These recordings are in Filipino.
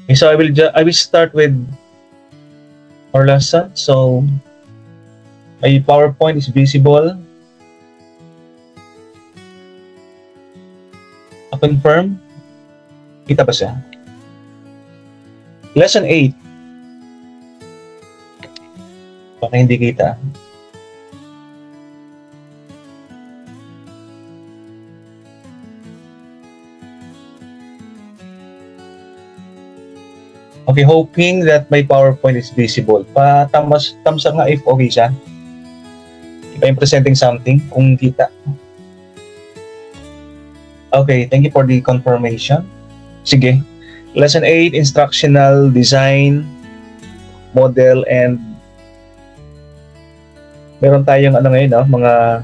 Okay, so I will start with our lesson. So my PowerPoint is visible. Confirm. Kita ba siya? Lesson 8. Baka hindi kita. Okay, hoping that my PowerPoint is visible. Thumbs up nga if okay siya. If I'm presenting something, kung kita. Okay, thank you for the confirmation. Sige. Lesson 8, instructional design, model, and meron tayong ngayon, mga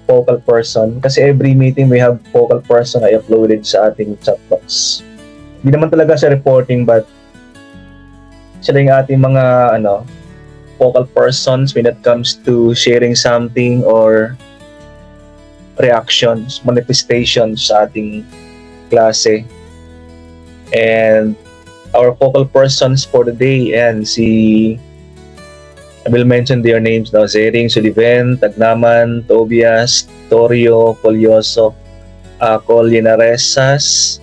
focal person. Kasi every meeting we have focal person I uploaded sa ating chat box. Hindi naman talaga sa reporting, but sila yung ating mga focal persons when it comes to sharing something or reactions, manifestations sa ating klase. And our focal persons for the day, and I will mention their names now: Zering, Sullivan, Tagnaman, Tobias, Torio, Colioso, Colinaresas,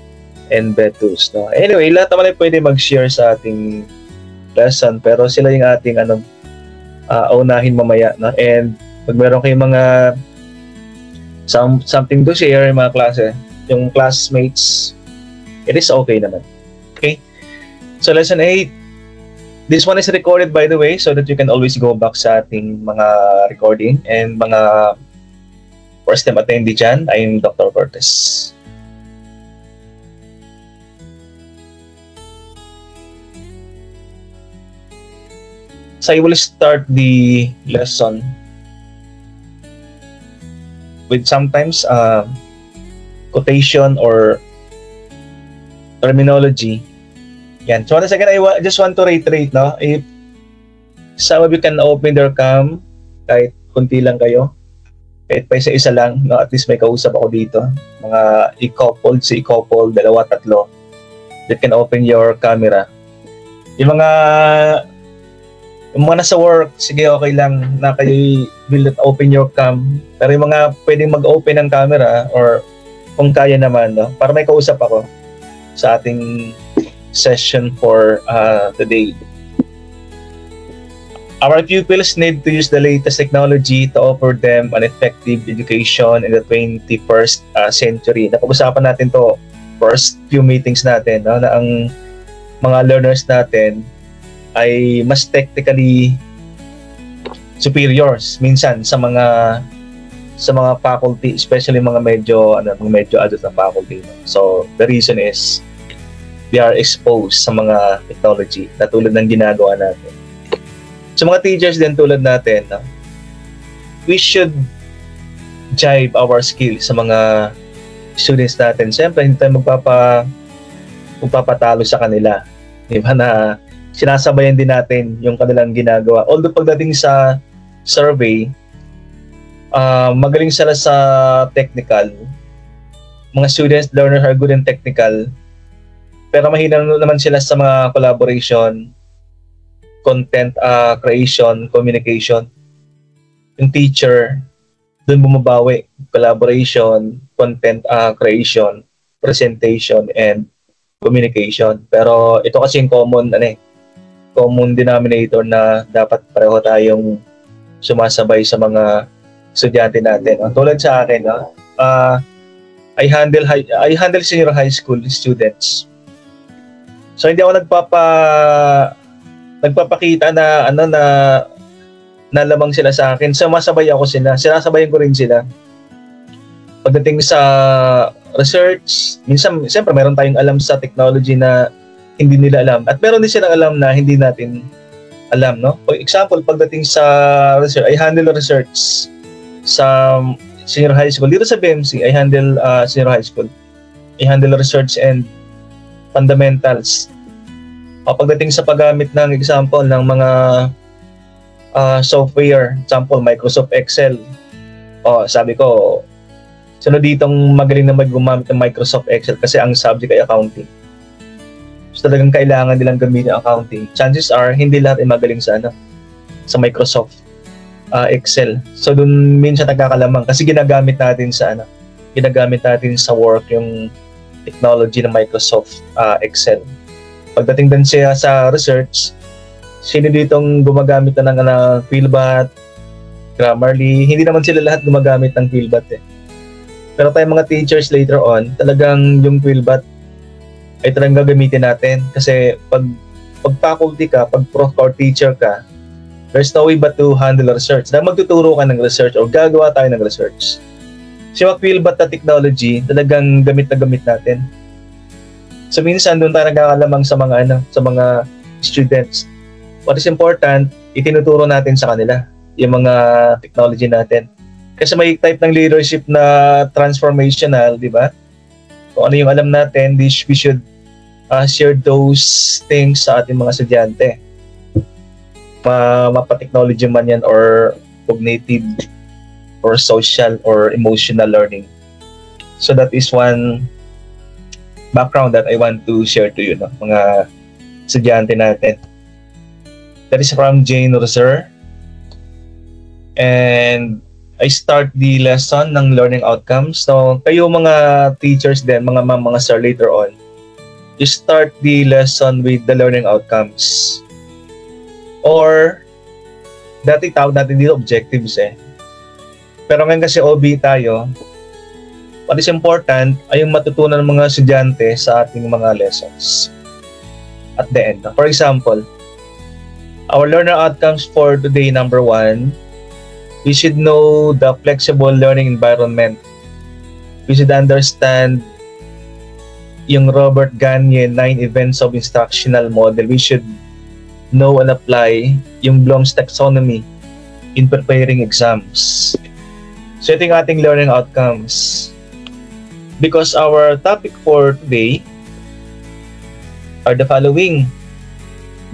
and Betus. No? Anyway, lahat naman ay pwede mag-share sa ating lesson, pero sila yung ating unahin mamaya. No? And pag meron kayong mga something to share, mga klase, yung classmates, it is okay naman. Okay? So lesson 8, this one is recorded by the way, so that you can always go back sa ating mga recording. And mga first time attendee dyan, I'm Dr. Cortez. So I will start the lesson with sometimes quotation or terminology. Yan. So once again, I just want to reiterate, no? If some of you can open their cam, kahit kunti lang kayo, kahit pa isa-isa lang, no? At least may kausap ako dito. Mga i-couple, dalawa, tatlo, that can open your camera. Yung mga nasa work, sige, okay lang na kayo will open your cam. Pero yung mga pwedeng mag-open ng camera, or kung kaya naman, no? Para may kausap ako sa ating session for today. Our pupils need to use the latest technology to offer them an effective education in the 21st century. Napag-usapan natin to first few meetings natin, no? Na ang mga learners natin ay mas technically superiors minsan sa mga faculty, especially mga medyo adult na faculty. So the reason is they are exposed sa mga technology na tulad ng ginagawa natin. So mga teachers din tulad natin, no? We should jive our skills sa mga students natin. Siyempre, hindi tayo magpapatalo sa kanila. Diba na sinasabayan din natin yung kanilang ginagawa. Although pagdating sa survey, magaling sila sa technical. Mga students, learners are good in technical. Pero mahina naman sila sa mga collaboration, content creation, communication. Yung teacher, doon bumabawi. Collaboration, content creation, presentation, and communication. Pero ito kasi yung common denominator na dapat pareho tayong sumasabay sa mga estudyante natin. Tulad sa akin, no? I handle senior high school students. So hindi ako nagpapakita na lamang sila sa akin. Sumasabay ako sila. Sinasabayan ko rin sila. Pagdating sa research, minsan siyempre meron tayong alam sa technology na hindi nila alam. At meron din silang alam na hindi natin alam, no? For example, pagdating sa research, I handle research sa senior high school. Dito sa BMC, I handle senior high school. I handle research and fundamentals. Pagdating sa paggamit ng example ng mga software, example, Microsoft Excel. Sabi ko, sino ditong magaling na gumamit ng Microsoft Excel kasi ang subject ay accounting. talagang kailangan nilang gamitin accounting, chances are hindi lahat ay magaling sa sa Microsoft Excel. So dun minsan nagkakalamang kasi ginagamit natin sa work yung technology ng Microsoft Excel. Pagdating din siya sa research, sino ditong gumagamit na ng Quillbot, Grammarly? Hindi naman sila lahat gumagamit ng Quillbot eh. Pero tayong mga teachers later on, talagang yung Quillbot ay talagang gagamitin natin. Kasi pag faculty ka, pag prof or teacher ka, there's no way but to handle research. Dahil magtuturo ka ng research or gagawa tayo ng research. So yung Quillbot na technology, talagang gamit na gamit natin. So minsan doon tayo nagkakalamang sa mga students. What is important, itinuturo natin sa kanila yung mga technology natin. Kasi may type ng leadership na transformational, di ba? Kung ano yung alam natin, we should share those things sa ating mga estudyante. Mapa-technology man yan or cognitive or social or emotional learning. So that is one background that I want to share to you, mga estudyante natin. That is from Jane Roser. And I start the lesson ng learning outcomes. So, kayo mga teachers din, mga ma'am, mga sir later on, you start the lesson with the learning outcomes. Or, dati tawag natin dito objectives eh. Pero ngayon kasi OB tayo, what is important ay yung matutunan ng mga estudyante sa ating mga lessons at the end. For example, our learner outcomes for today, number 1, we should know the flexible learning environment. We should understand yung Robert Gagne 9 events of instructional model. We should know and apply yung Bloom's taxonomy in preparing exams. So ito yung ating learning outcomes. Because our topic for today are the following: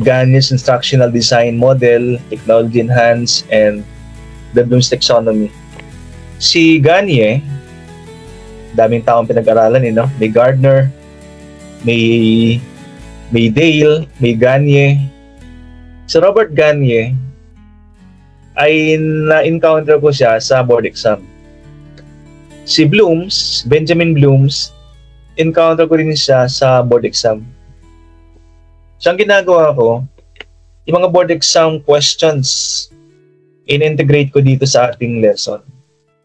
Gagne's instructional design model, technology enhanced, and the Bloom's taxonomy. Si Gagne, daming taong pinag-aralan no? May Gardner, may Dale, may Gagne. Si Robert Gagne ay na-encounter ko siya sa board exam. Si Bloom's, Benjamin Bloom's, encounter ko rin siya sa board exam. So ang ginagawa ko, yung mga board exam questions, in-integrate ko dito sa ating lesson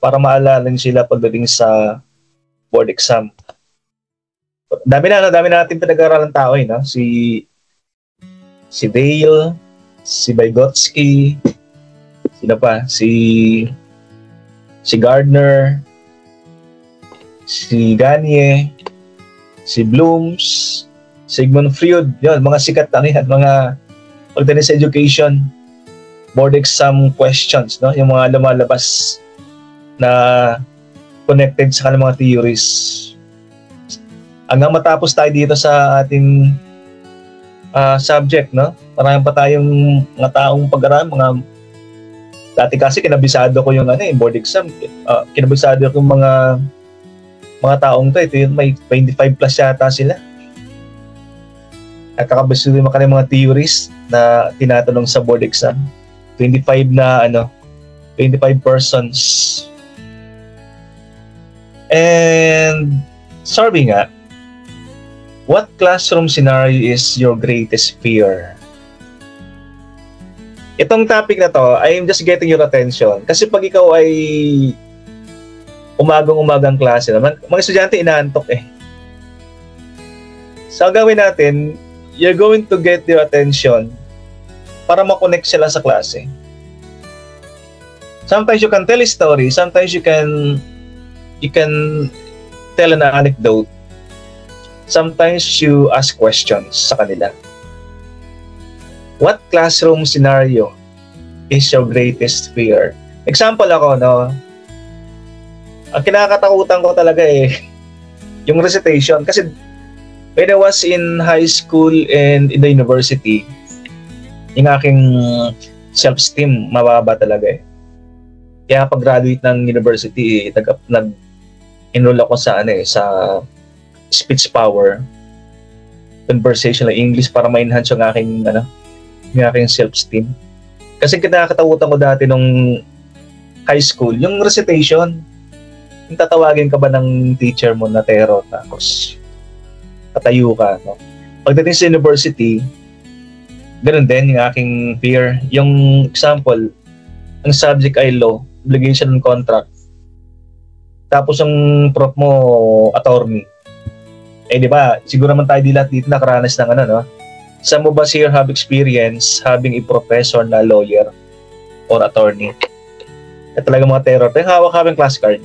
para maalala sila pagdating sa board exam. Dami natin pinag-aaralan tao no? Si Dale, si Vygotsky, sino pa? Si Gardner, si Gagne, si Bloom's, Sigmund Freud, yun, mga sikat mga pagdating sa education, board exam questions, no? Yung mga lumalabas na connected sa kanilang mga theories. Hanggang matapos tayo dito sa ating subject, no? Marami pa tayong mga taong pag-aralan, dati kasi kinabisado ko yung board exam, kinabisado ko yung mga taong ito yung may 25 plus yata sila. At kakabisado yung mga theories na tinatanong sa board exam. 25 na 25 persons. And sabi nga, what classroom scenario is your greatest fear? Itong topic na to, I'm just getting your attention. Kasi pag ikaw ay umagang klase naman, mga estudyante inaantok eh. So gawin natin, you're going to get their attention para makonect sila sa klase. Sometimes you can tell a story, sometimes you can tell an anecdote, sometimes you ask questions sa kanila. What classroom scenario is your greatest fear? Example ako, no? Ang kinakatakutan ko talaga yung recitation. Kasi when I was in high school and in the university, yung aking self-esteem mababa talaga Kaya pag-graduate ng university, nag-enroll ako sa sa speech power. conversational English para ma-enhance yung aking self-esteem. Kasi kinakatakutan ko dati nung high school, yung recitation, yung tatawagin ka ba ng teacher mo na tero, tapos tatayo ka, no? Pagdating sa university, ganun din yung aking fear. Yung example, ang subject ay law, obligation and contract. Tapos ang prof mo, attorney. Di ba, siguro naman tayo lahat dito nakaranas ng no? Some of us here have experience having a professor na lawyer or attorney. At talaga mga terror. Pero hawak-hawak yung class card.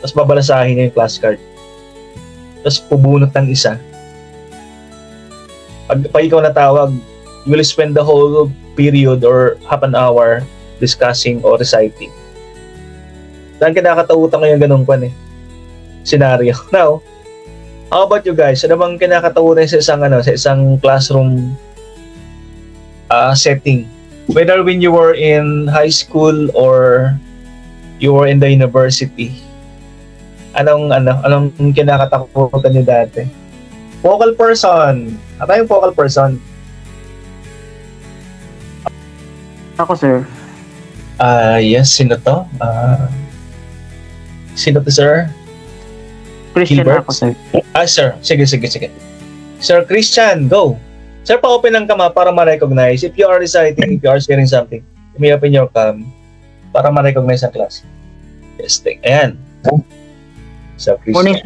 Tapos babalasahin niya yung class card. Tapos pubunot ng isa. Pag ikaw natawag, you will spend the whole period or half an hour discussing or reciting. Dahil kinakatautan ngayon ganun scenario. Now, how about you guys? Ano bang kinakatakutan sa isang classroom setting? Whether when you were in high school or you were in the university. Anong kinakatakutan niyo dati? Focal person. Ano yung focal person? Ako, sir. Yes, sino to? Sino to, sir? Christian Gilbert? ako, sir. Sir. Sige. Sir Christian, go. Sir, pa-open ang kama para ma-recognize. If you are reciting, if you are sharing something, you may open your cam para ma-recognize ang class. Yes, ayan. Sir Christian. Morning,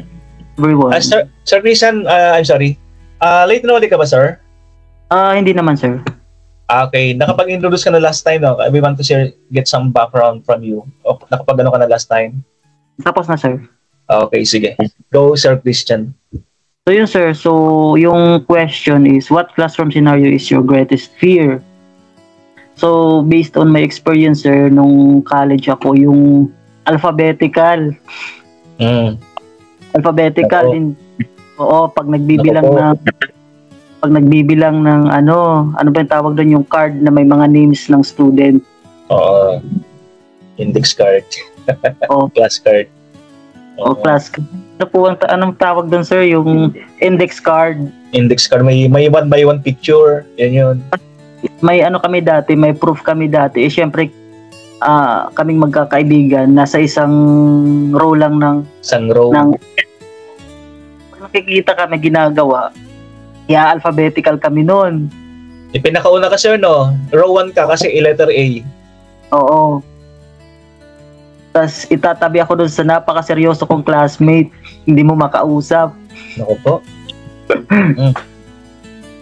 everyone. Sir Christian, I'm sorry. Late na ulit ka ba, sir? Hindi naman, sir. Okay, nakapag-introduce ka na last time, no? We want to get some background from you. Nakapag-ano ka na last time? Tapos na, sir. Okay, sige. Go, Sir Christian. So yun, sir. So yung question is, what classroom scenario is your greatest fear? So based on my experience, sir, nung college ako, yung alphabetical. Alphabetical din. Oo, pag nagbibilang ng ano ba yung tawag doon, yung card na may mga names ng student. Oo. Index card. Class card. Class card. Ano po anong tawag doon, sir? Yung index card. Index card. May one by one picture. Yan yun. May kami dati, may proof kami dati. Siyempre, kaming magkakaibigan, nasa isang row lang ng... Isang row. Pag nakikita kami ginagawa, alphabetical kami noon. Pinakauna ka, sir, no? Row 1 ka kasi letter A. Oo. Tapos itatabi ako doon sa napakaseryoso kong classmate, hindi mo makausap. Naku po.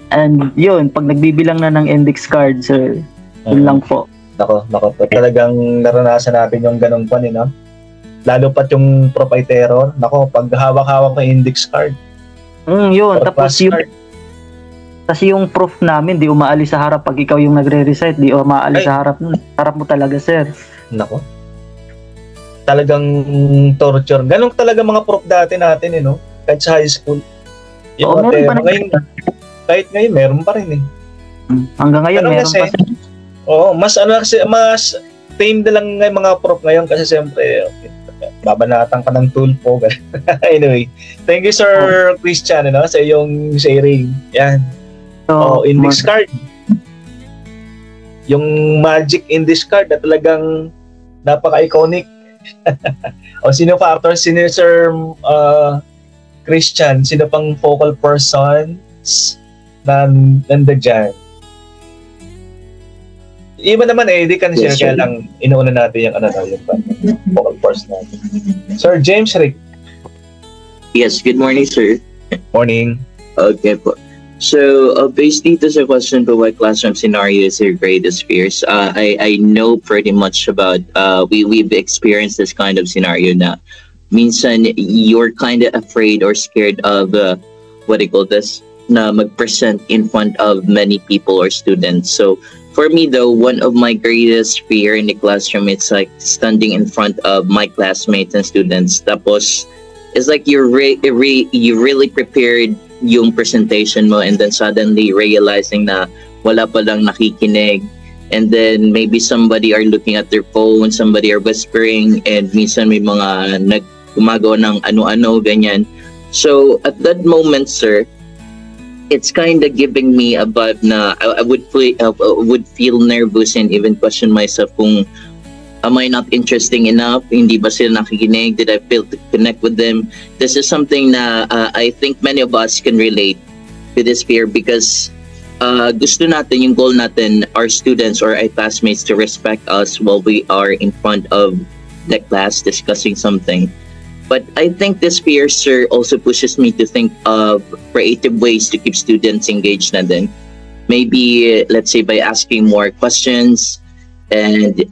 And yun, pag nagbibilang na ng index card, sir, yun lang po. Naku po. Talagang naranasan natin yung ganong no? Lalo pat yung prof ay terror. Naku, pag hawak-hawak ng index card. Yun, tapos yung proof namin, di umaalis sa harap pag ikaw yung nagre-recite, di umaalis sa harap nun. Harap mo talaga, sir. Naku. Talagang torture. Ganun talaga mga prof dati natin, no? Kahit sa high school. Yung ngayon, kahit ngayon, meron pa rin, Hanggang ngayon, meron kasi, pa. mas tame na lang ng mga prof ngayon kasi siyempre, babanatan ka ng tulpo. Anyway, thank you, Sir Christian, sa iyong sharing. Yan. Index card. Yung magic index card na talagang napaka-iconic. Sino factor? Sino, Sir Christian? Sino pang focal persons na nandiyan? Iba naman di ka na-share, kaya lang inuuna natin yung yung focal person natin. Sir James Rick. Yes, good morning, sir. Morning. Okay po. So, based dito sa question po, what classroom scenario is your greatest fears? I know pretty much about, we've experienced this kind of scenario na minsan you're kind of afraid or scared of, what do you call this, na mag-present in front of many people or students. So, for me though, one of my greatest fear in the classroom, it's like standing in front of my classmates and students. Tapos, it's like you really prepared yung presentation mo and then suddenly realizing na wala palang nakikinig, and then maybe somebody are looking at their phone, somebody are whispering, and minsan may mga gumagawa ng ano-ano, ganyan. So, at that moment, sir, it's kind of giving me a vibe na I would feel nervous and even question myself kung am I not interesting enough? Hindi ba sila nakikinig? Did I fail to connect with them? This is something na I think many of us can relate to this fear because gusto natin, yung goal natin, our students or our classmates to respect us while we are in front of the class discussing something. But I think this fear, sir, also pushes me to think of creative ways to keep students engaged na din. Maybe, let's say, by asking more questions and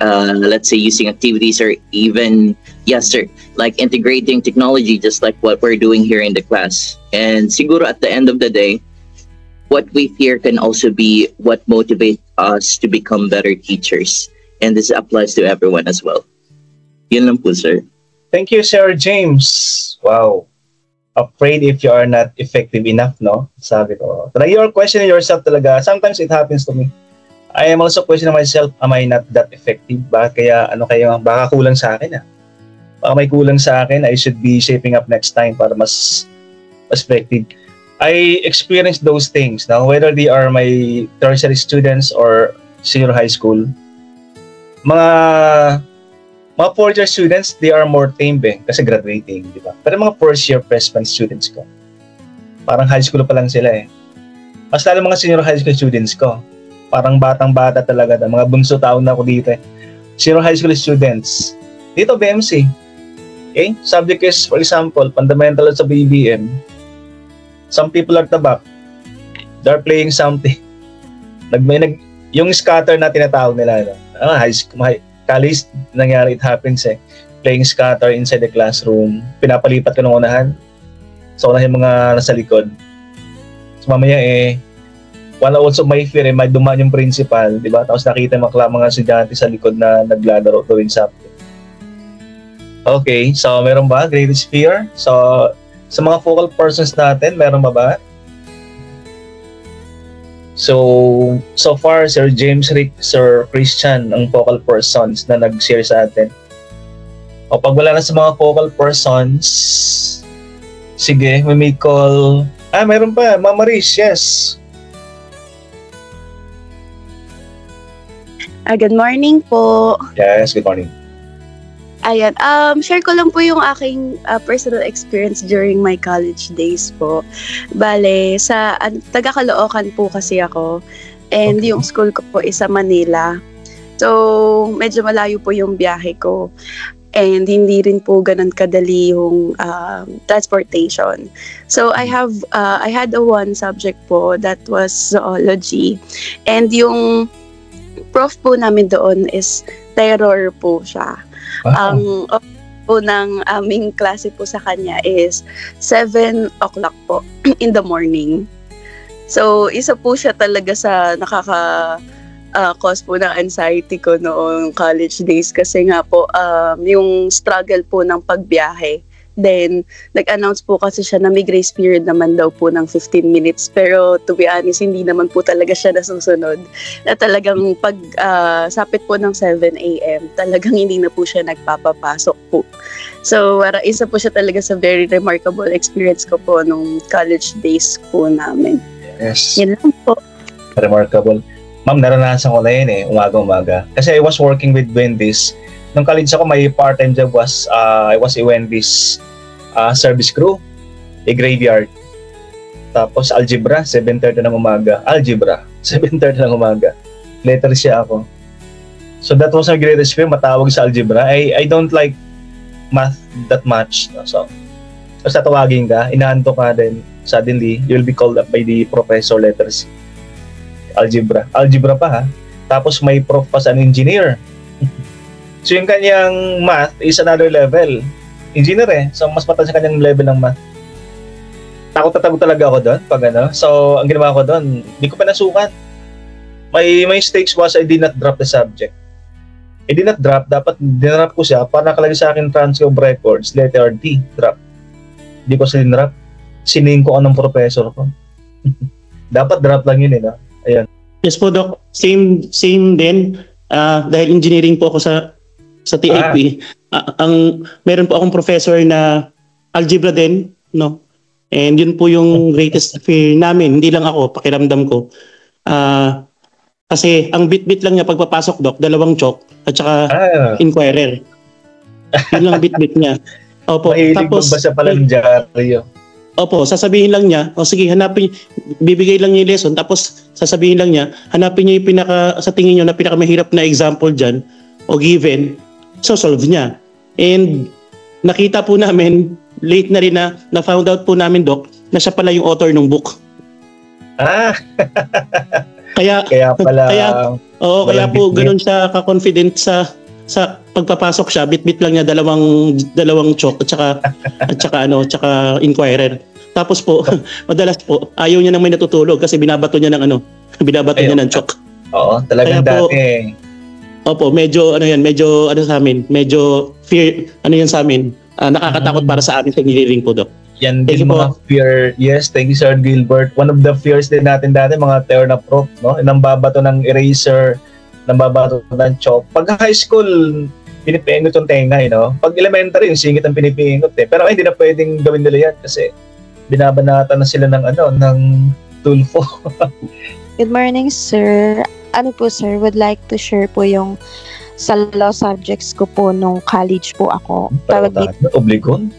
let's say using activities or even, yes, sir, like integrating technology just like what we're doing here in the class. And siguro at the end of the day, what we fear can also be what motivates us to become better teachers. And this applies to everyone as well. Yun lang po, sir. Thank you, Sir James. Wow. Afraid if you are not effective enough, no? Sabi ko. But you're questioning yourself talaga. Sometimes it happens to me. I am also questioning myself, am I not that effective? Baka kulang sa akin, Baka may kulang sa akin, I should be shaping up next time para mas effective. I experienced those things now, whether they are my tertiary students or senior high school. Mga fourth-year students, they are more tame kasi graduating, di ba? Pero mga first-year freshman students ko, parang high school pa lang sila Mas lalo mga senior high school students ko, parang batang-bata talaga, mga bunso taon na ako dito Senior high school students, dito BMC. Okay? Subject is, for example, fundamental sa BBM. Some people are tabak. They're playing something. Yung scatter na tinatawag nila, high school, college, nangyari, it happens playing scatter inside the classroom, pinapalipat ko ng unahan, so unahin mga nasa likod. So mamaya one also may fear may dumaan yung principal, di ba? Tapos nakita mga estudyante sa likod na naglalaro doing something. Okay, so meron ba greatest fear? So sa mga focal persons natin, meron ba? So far, Sir James, Rick, Sir Christian, ang focal persons na nag-share sa atin. O pag wala na sa mga focal persons, sige, we may call... meron pa, Mama Riz, yes. Good morning po. Yes, good morning. Ayan, share ko lang po yung aking personal experience during my college days po. Bale, taga Caloocan po kasi ako. And yung school ko po is sa Manila. So, medyo malayo po yung biyahe ko. And hindi rin po ganun kadali yung transportation. So, I had one subject po that was zoology. And yung prof po namin doon is terror po siya. Ang po ng aming klase po sa kanya is 7 o'clock po in the morning. So, isa po siya talaga sa cause po ng anxiety ko noong college days kasi nga po yung struggle po ng pagbiyahe. Then, nag-announce po kasi siya na may grace period naman daw po ng 15 minutes. Pero, to be honest, hindi naman po talaga siya nasusunod. Na talagang sapit po ng 7 a.m., talagang hindi na po siya nagpapapasok po. So, isa po siya talaga sa very remarkable experience ko po nung college days po namin. Yes. Yan lang po. Remarkable. Ma'am, naranasan ko na yun umaga-umaga. Kasi I was working with Wendy's. Nung college ako, my part-time job was, I was a Wendy's service crew, a graveyard. Tapos algebra, 7:30 ng umaga. Algebra, 7:30 ng umaga. Later siya ako. So that was my greatest fear, matawag sa algebra. I don't like math that much. No? So, tapos tatawagin ka, inaanto ka, then suddenly, you'll be called up by the professor letters. Algebra. Algebra pa ha. Tapos may prof pa sa engineer. So yung kanyang math is another level. Engineer So mas mataas sa kanyang level ng math. Takot talaga ako doon pag So ang ginawa ko doon, hindi ko pa nasukat. My mistakes was I did not drop the subject. I did not drop, dapat dinrop ko siya para nakalagay sa akin transcript of records, letter D, drop. Hindi ko sa dinrop. Sining ko anong professor ko. Dapat drop lang yun no? Ayun. Yes po, Doc. Same din. Dahil engineering po ako sa TIP. Meron po akong professor na algebra din, no? And yun po yung greatest fear namin, hindi lang ako, pakiramdam ko. Kasi ang bit-bit lang niya pagpapasok, Doc, 2 chalk at saka inquirer. Yun lang bit-bit niya. Opo, Mahilig tapos magbasa pala ng dyaryo. Opo, sasabihin lang niya, o sige, hanapin, bibigay lang niya yung lesson, tapos sasabihin lang niya, hanapin niya yung sa tingin niyo na pinakamahirap na example dyan, o given, so solve niya. And nakita po namin, late na rin na found out po namin, Doc, na siya pala yung author ng book. Kaya pala, kaya po ganun siya ka-confident sa pagpapasok siya, bit-bit lang niya dalawang chalk at saka inquirer. Tapos po, madalas po, ayaw niya nang may natutulog kasi binabato niya ng chalk. Oo, talagang kaya dati. Opo, medyo sa amin, medyo fear, sa amin, nakakatakot para sa amin sa engineering po, Doc. Yan din mga fear. Yes, thank you, Sir Gilbert. One of the fears din natin dati, mga Terna Prof, no? Nambabato ng eraser, nambabato ng chalk. Pag high school, pinipingot yung tenga, no? Pag elementary, yung singit ang pinipingot, eh. Pero hindi na pwedeng gawin nila yan kasi binabanatan na sila ng tulfo. Good morning, sir. Sir, would like to share po yung sa law subjects ko po nung college po ako. Obligon?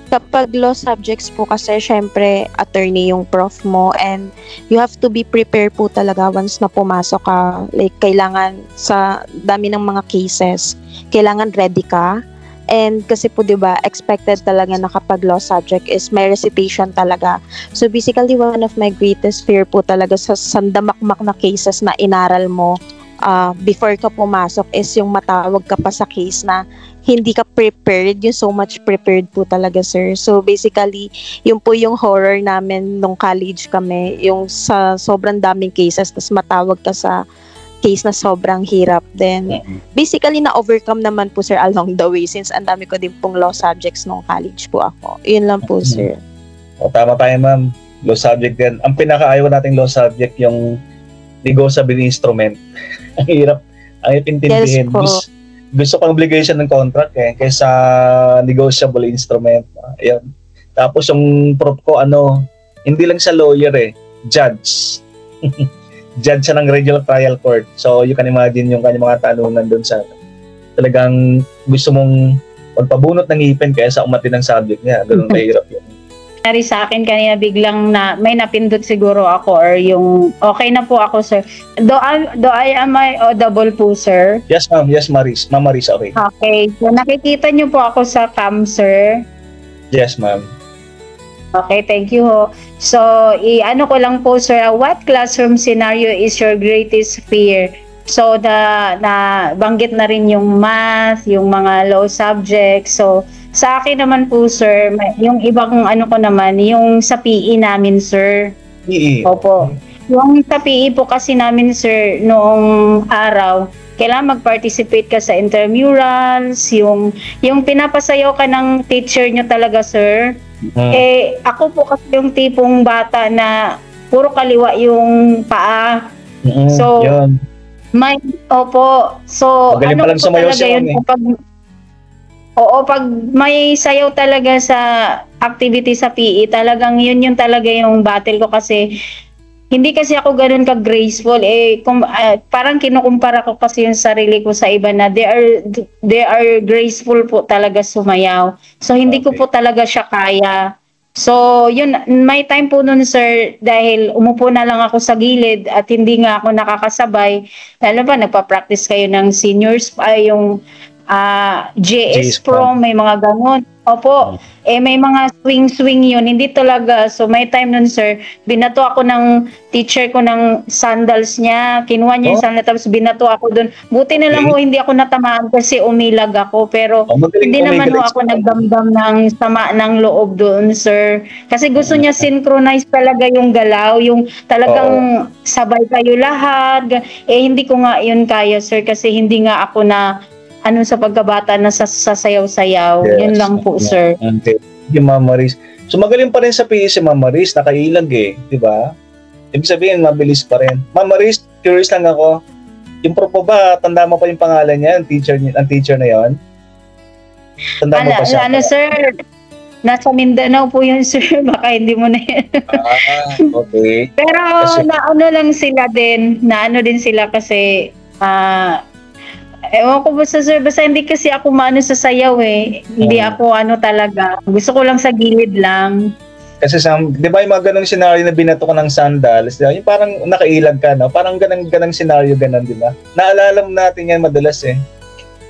Kapag law subjects po kasi syempre attorney yung prof mo and you have to be prepared po talaga once na pumasok ka. Like kailangan sa dami ng mga cases, kailangan ready ka. And kasi po 'di ba, expected talaga na kapag law subject is may recitation talaga. So basically one of my greatest fear po talaga sa sandamakmak na cases na inaral mo before ka pumasok is yung matawag ka pa sa case na hindi ka prepared, yung so much prepared po talaga, sir. So basically, yun po yung horror namin nung college kami, yung sa sobrang daming cases, tas matawag ka sa case na sobrang hirap. Then, basically, na-overcome naman po, sir, along the way since ang dami ko din pong law subjects nung college po ako. Yun lang po, sir. O, tama tayo, ma'am. Law subject din. Ang pinakaayaw nating law subject, yung negotiable instrument. Ang hirap intindihin. Yes, gusto pang obligation ng contract kaysa negotiable instrument. Ayun. Tapos yung prof ko, hindi lang sa lawyer judge. Judge siya ng regional trial court. So you can imagine yung kanyang mga tanungan doon sa talagang gusto mong magpabunot ng ngipin kaysa umatin ng subject niya. Ganun kahirap yun. Sa akin kanina biglang may napindot siguro ako or yung okay na po ako, sir. Am I audible po, sir? Yes, ma'am. Yes, Maris. Ma'am Maris, okay. Okay. So nakikita niyo po ako sa cam, sir? Yes, ma'am. Okay, thank you ho. So, ano ko lang po, sir, what classroom scenario is your greatest fear? So, na banggit na rin yung math, yung mga law subjects. So, sa akin naman po, sir, yung ibang ko naman, yung sa PE namin, sir. PE? Opo. Yung sa PE po kasi namin, sir, noong araw, kailangan mag-participate ka sa intramurals, yung pinapasayaw ka ng teacher nyo talaga, sir. Ako po kasi yung tipong bata na puro kaliwa yung paa. So, yun. So, magaling pa lang sumayaw siya yun pag may sayaw talaga sa activity sa PE, talagang yun talaga yung battle ko kasi hindi kasi ako ganun ka-graceful. Parang kinukumpara ko kasi yung sarili ko sa iba na they are graceful po talaga sumayaw. So, hindi ko po talaga siya kaya. So, yun, may time po nun, sir, dahil umupo na lang ako sa gilid at hindi nga ako nakakasabay. Lalo ba, nagpa-practice kayo ng seniors, yung JS Pro, may mga ganun. Opo, may mga swing yun, hindi talaga. So may time nun, sir, binato ako ng teacher ko ng sandals niya, kinuha niya yung sandals, tapos binato ako dun. Buti na lang hindi ako natamaan kasi umilag ako, pero hindi naman ako nagdamdam ng sama ng loob doon, sir. Kasi gusto niya synchronize talaga yung galaw, yung talagang sabay kayo lahat. Hindi ko nga yun kaya, sir, kasi hindi nga ako na sa pagkabata na sasayaw-sayaw. Yes. Yun lang po, sir. Okay. Yung Ma'am Maris. So magaling pa rin sa PE si Ma'am Maris, nakailag di ba? Ibig sabihin, mabilis pa rin. Ma'am Maris, curious lang ako. Yung prof ba, tanda mo pa yung pangalan niya, ang teacher na yon? Tanda mo pa siya? Sir? nasa Mindanao po yun, sir. Baka hindi mo na yan. Okay. Pero Kasi- naano din sila kasi, ewan ko ba sir, basta hindi kasi ako maano sa sayaw eh. Hindi ako talaga. Gusto ko lang sa gilid lang. Kasi di ba yung mga ganong scenario na binato ka ng sandals, yung parang nakailag ka, no? Parang ganang scenario ganon, di ba? Naalala natin yan madalas eh.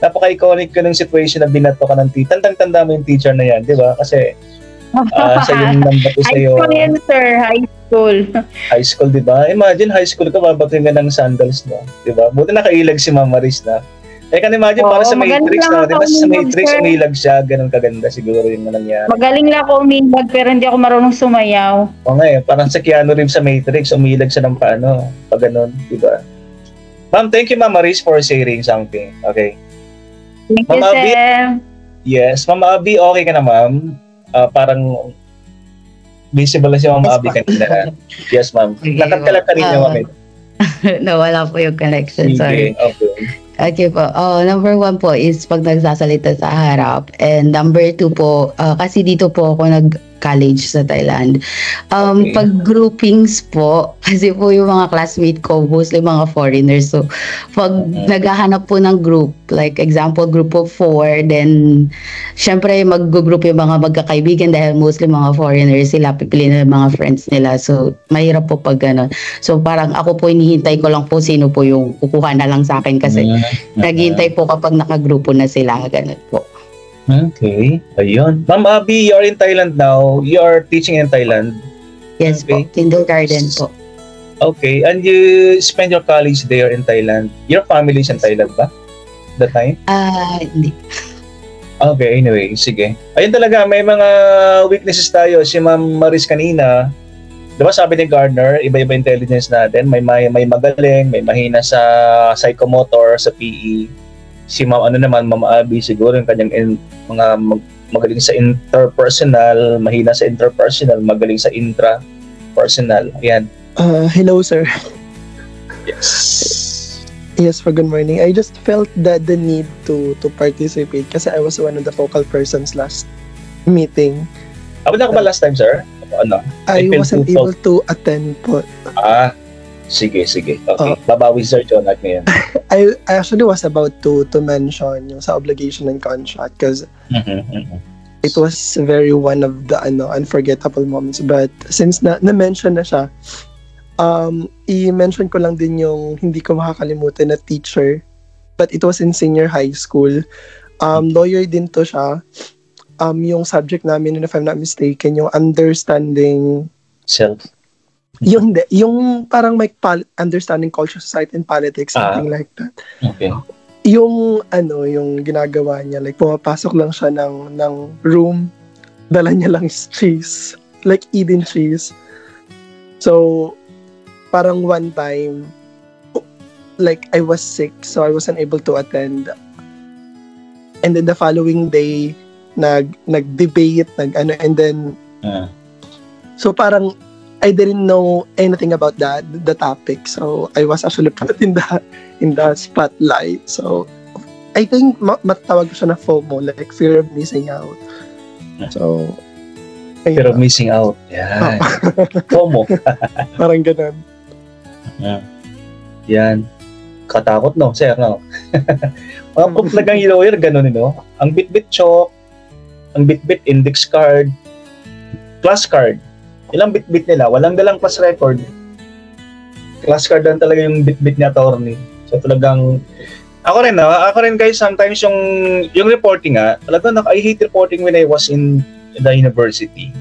Napaka-iconic ka ng situation na binato ka ng teacher. Tandang-tanda mo yung teacher na yan, di ba? Kasi sa yung nambato sa'yo. High school yan, sir. High school. High school, di ba? Imagine high school ka, babatin ka ng sandals, no? Di ba? Buti nakailag si Mama Riz na. Can imagine, para sa Matrix, no? Di ba sa Matrix, umilag siya, ganun kaganda siguro yung nangyari. Magaling lang ako umilag, pero hindi ako marunong sumayaw. O nga eh, parang sa Keanu Reeves sa Matrix, umilag siya ng paano, pag ganun, di ba? Ma'am, thank you, Mama Riz, for sharing something. Okay. Thank you, Mama Abby? sir. Yes, Mama Abby, okay ka na, ma'am? Parang visible na si Mama Abby kanina. Yes, ma'am. Okay, Nakat ka rin niya, ma'am. Nawala po yung connection, sorry. Okay. Okay po. Number 1 po is pag nagsasalita sa harap. And number 2 po, kasi dito po ako nag-college sa Thailand. Okay. Pag groupings po, kasi po yung mga classmate ko, mostly mga foreigners. So, pag naghahanap po ng group, like example, group of 4, then, syempre, mag-group yung mga magkakaibigan dahil mostly mga foreigners sila, pipili na yung mga friends nila. So, mahirap po pag gano'n. So, parang ako po, hinihintay ko lang po sino po yung kukuha na lang sa akin kasi naghihintay po kapag nakagrupo na sila, ganun po. Okay. Ayun. Ma'am Abby, you're in Thailand now. You're teaching in Thailand. Yes Okay. po, kindergarten po. Okay. And you spend your college there in Thailand. Your family is in Thailand ba? That time? Hindi. Okay, anyway, sige. Ayun talaga, may mga weaknesses tayo. Si Ma'am Maris kanina, diba sabi ni Gardner, iba-iba intelligence natin. May magaling, may mahina sa psychomotor, sa PE. Si Ma'am Ma'am Abby, siguro yung kanyang magaling sa interpersonal, mahina sa interpersonal, magaling sa intrapersonal. Ayan. Hello, sir. Yes. Yes, for good morning. I just felt the need to participate kasi I was one of the focal persons last meeting. Ako na ba last time, sir? Ano? I feel wasn't too able to attend po. Sige. Okay. Babawi Sir John at ngayon. I actually was about to mention yung sa obligation and contract because it was very one of the unforgettable moments. But since na-mention na siya, i-mention ko lang din yung hindi ko makakalimutan na teacher. But it was in senior high school. Lawyer din to siya. Yung subject namin, if I'm not mistaken, yung understanding Self. Yung parang may understanding culture, society, and politics, something like that. Okay. Yung yung ginagawa niya, like pumapasok lang siya ng room, dala niya lang cheese, like Eden cheese. So, parang one time, like I was sick, so I wasn't able to attend. And then the following day, nag-debate, and then, so parang, I didn't know anything about the topic, so I was actually put in the spotlight. So I think matawag ko siya na FOMO, like fear of missing out. So fear of missing out. Yeah. FOMO. Parang ganun. Yan. Katakot, no, sir, no? Mga paglagang lawyer, ganun, no? Ang Bitbit chalk, ang Bitbit index card, class card. Ilang bitbit nila, walang dalang class record. Class card lang talaga yung bitbit ni attorney. So talagang, ako rin guys, sometimes yung reporting talagang I hate reporting when I was in the university.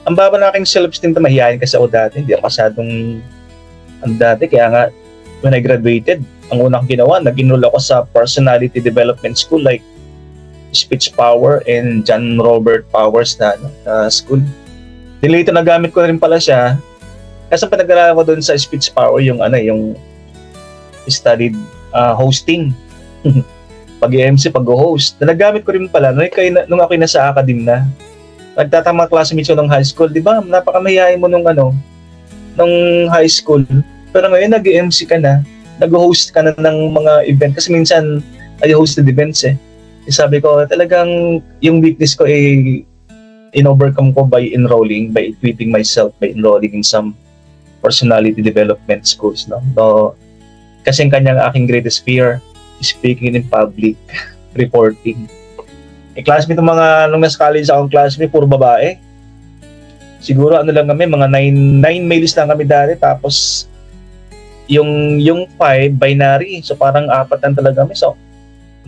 Ang baba na aking self-esteem na mahihayin kasi ako dati, hindi ako masyadong dati, kaya nga, when I graduated, ang unang ginawa, nag-enroll ako sa personality development school like Speech Power and John Robert Powers na school. Then later nagamit ko rin pala siya. Kasi pinag-aralan ko doon sa Speech Power yung studied hosting. Pag-MC, pag-host. Nagamit ko rin pala nung ako nasa academe na. Nagtatama classmates ko ng high school, di ba? Napakamahihayin mo nung high school. Pero ngayon nag-MC ka na, nag-host ka na ng mga event kasi minsan I hosted events eh. Sabi ko talagang yung weakness ko in-overcome ko by equipping myself, by enrolling in some personality development schools, no? So, kasi ang kanyang aking greatest fear, speaking in public, reporting. Classmate ng mga, nung nasa college akong classmate, puro babae. Siguro ano lang kami, mga 9 males lang kami dati, tapos yung 5 binary, so parang 4 lang talaga kami. So,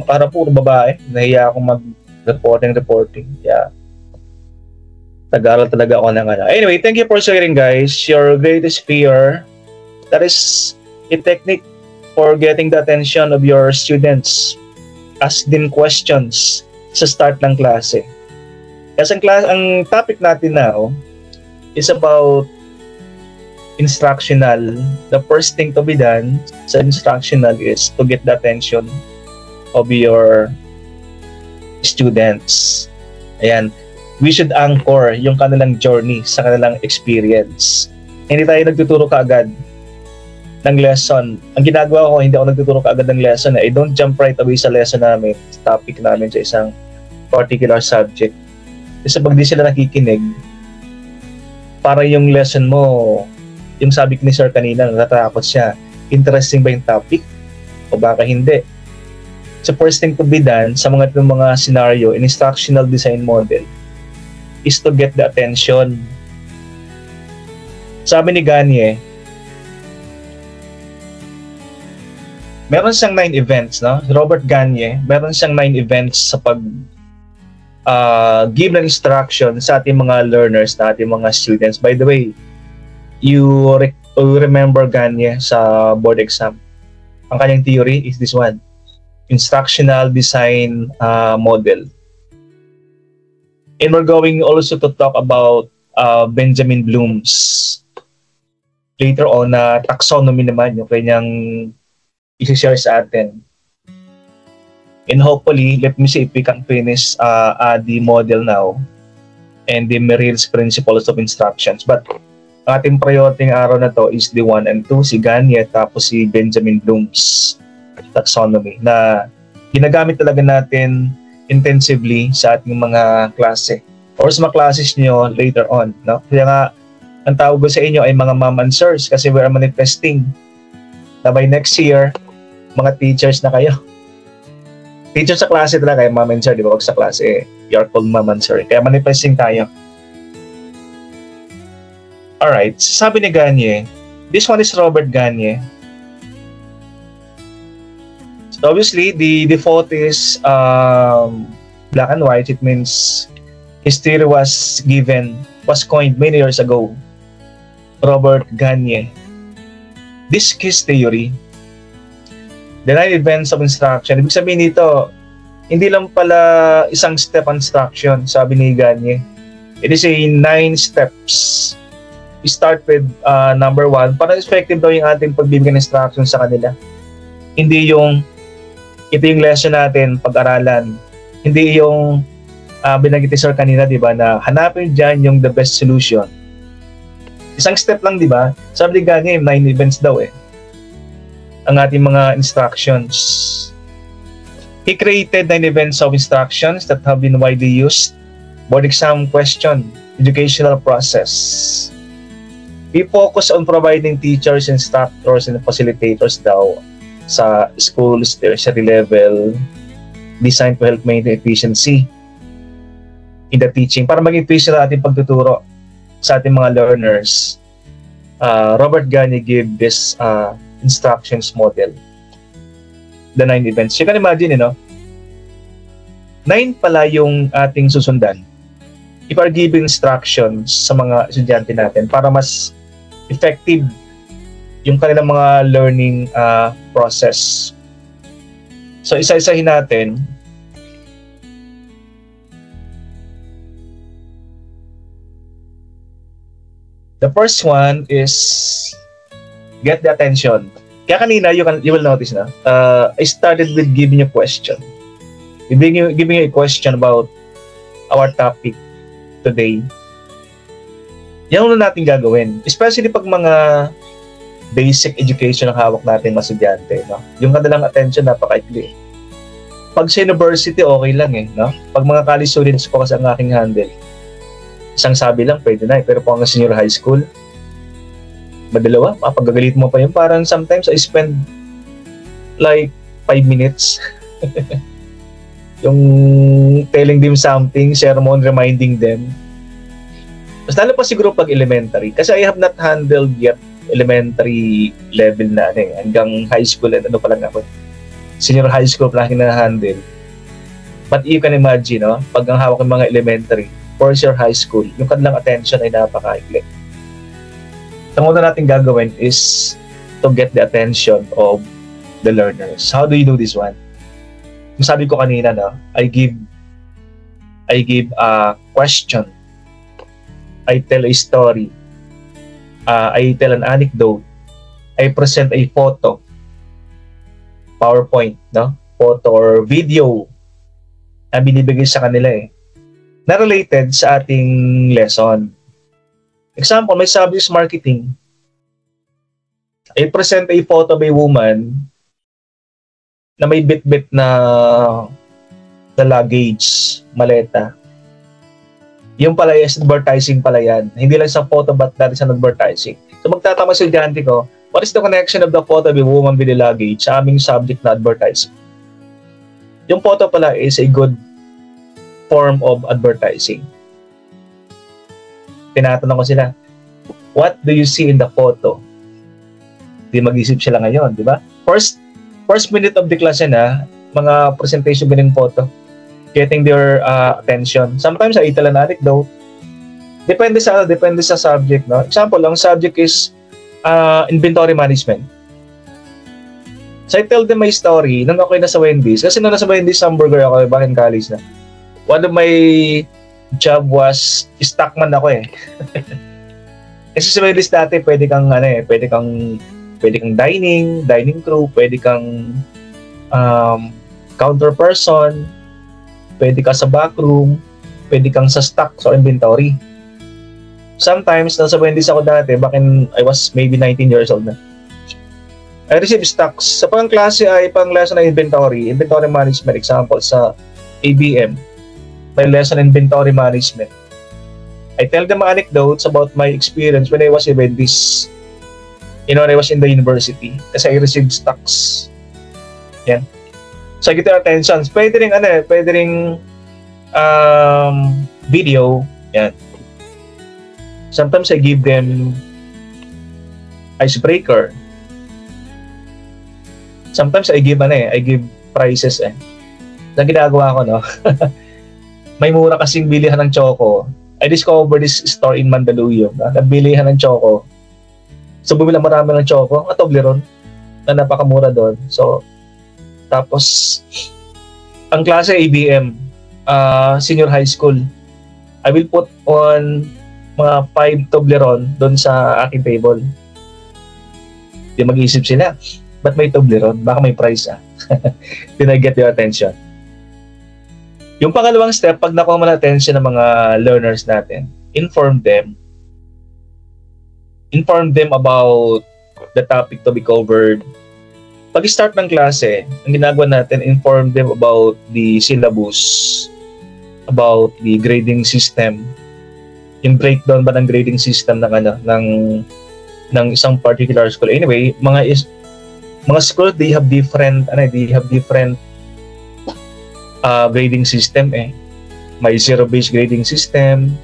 para puro babae, nahiya akong mag-reporting. Yeah. Nag-aaral talaga ako ng ano. Anyway, thank you for sharing, guys. Your greatest fear, that is a technique for getting the attention of your students. Ask them questions sa start ng klase. Kasi ang topic natin now is about instructional. The first thing to be done sa instructional is to get the attention of your students. Ayan. We should anchor yung kanilang journey sa kanilang experience. Hindi tayo nagtuturo kaagad ng lesson. Ang ginagawa ko, hindi ako nagtuturo kaagad ng lesson. I don't jump right away sa lesson namin, sa topic namin, sa isang particular subject. Kasi pag di sila nakikinig, para yung lesson mo, yung sabi ko ni Sir kanina, natatakot siya. Interesting ba yung topic? O baka hindi? So first thing to be done sa mga scenario in instructional design model is to get the attention. Sabi ni Gagne, meron siyang 9 events, no? Robert Gagne, meron siyang 9 events sa pag give ng instruction sa ating mga learners, sa ating mga students. By the way, you remember Gagne sa board exam. Ang kanyang theory is this one, instructional design model. And we're going also to talk about Benjamin Bloom's later on na taxonomy naman, yung kanyang i-share sa atin. And hopefully, let me see if we can finish the model now and the Merrill's principles of instructions. But ating priority ng araw na to is the 1 and 2, si Gagne, tapos si Benjamin Bloom's taxonomy na ginagamit talaga natin intensively sa ating mga klase or sa mga classes nyo later on, no? Kaya nga, ang tawag ko sa inyo ay mga mom and sirs kasi we are manifesting na by next year, mga teachers na kayo. Teachers sa klase talaga kayo, mom and sir, di ba? Wag sa klase, you're called mom and sir. Kaya manifesting tayo. Alright, sabi ni Gagne, this one is Robert Gagne. So obviously, the default is black and white. It means his theory was coined many years ago. Robert Gagne. This his theory, the 9 events of instruction. Ibig sabihin nito, hindi lang pala isang step instruction, sabi ni Gagne. It is a 9 steps. We start with number 1. Para effective daw yung ating pagbibigay ng instruction sa kanila. Hindi yung ito yung lesson natin, pag-aralan. Hindi yung binanggit ni Sir kanina, di ba, na hanapin dyan yung the best solution. Isang step lang, di ba? Sabi ni Gagne, 9 events daw ang ating mga instructions. He created 9 events of instructions that have been widely used. Board exam question, educational process. We focus on providing teachers, instructors, and facilitators daw sa schools, tertiary level, designed to help maintain efficiency in the teaching para maging efficient ang ating pagtuturo sa ating mga learners. Robert Gagne gave this instructions model, the 9 events. You can imagine, 9 pala yung ating susundan if are giving instructions sa mga estudyante natin para mas effective yung kanilang mga learning process. So isa-isahin natin. The first one is get the attention. Kaya kanina you will notice na I started with giving you a question. Giving you a question about our topic today. Yan ang natin gagawin. Especially pag mga basic education ang hawak natin mga estudyante, no? Yung kanilang attention napakaikli. Pag sa university, okay lang no? Pag mga college students ko kasi ang aking handle, Isang sabi lang, pwede na. Pero kung ang senior high school, madalawa, mapagagalit mo pa yun. Parang sometimes I spend like 5 minutes yung telling them something, sermon, reminding them. Mas lalo pa siguro pag elementary. Kasi I have not handled yet elementary level na hanggang high school and pa lang ako. Senior high school pa lang na-handle. But you can imagine, no? Pag ang hawak ng mga elementary, first year high school, yung kanilang attention ay napakaikli. Ang una natin gagawin is to get the attention of the learners. How do you do this one? Yung sabi ko kanina, no? I give a question. I tell a story. I tell an anecdote. I present a photo. PowerPoint, no? Photo or video na binibigay sa kanila na related sa ating lesson. Example, may subject marketing. I present a photo of a woman na may bit-bit na luggage, maleta. Yung pala is advertising pala yan. Hindi lang sa photo but that is an advertising. So magtatama sa estudyante ko, what is the connection of the photo of a woman with the luggage sa aming subject na advertising? Yung photo pala is a good form of advertising. Tinatanong ko sila, what do you see in the photo? Di mag-isip sila ngayon, di ba? First minute of the class na, mga presentation ng photo, getting their attention. Sometimes I tell an anecdote. Depende sa subject, no? Example, ang subject is inventory management. So I tell them my story nung ako nasa Wendy's. Kasi nung nasa Wendy's, hamburger ako back in college na. One of my job was stockman ako Kasi sa Wendy's dati, pwede kang dining crew, pwede kang counter person, pwede ka sa backroom, pwede kang sa stock, so inventory. Sometimes, nasa Wendy's ako dati, I was maybe 19 years old na. I received stocks. Sa pang-klase ay pang-lesson na inventory management, example sa ABM. May lesson inventory management. I tell them anecdotes about my experience when I was in Wendy's. When I was in the university. Kasi I received stocks. Yan. So, I get their attention. Pwede ring video. Yan. Sometimes I give them icebreaker. Sometimes I give prizes Na ginagawa ko, no? May mura kasing bilihan ng choco. I discovered this store in Mandaluyong. Nabilihan ng choco. So, bumila marami ng choco. Ang Toblerone na napakamura doon. So, tapos, ang klase ABM, senior high school, I will put on mga 5 Toblerone doon sa aking table. Di mag-isip sila, ba't may Toblerone? Baka may prize Did I get your attention? Yung pangalawang step, pag nakuha mo na attention ng mga learners natin, inform them about the topic to be covered. Pag-start ng klase, ang ginagawa natin, inform them about the syllabus, about the grading system, yung breakdown ba ng grading system ng isang particular school. Anyway, mga school, they have different grading system May zero-based grading system,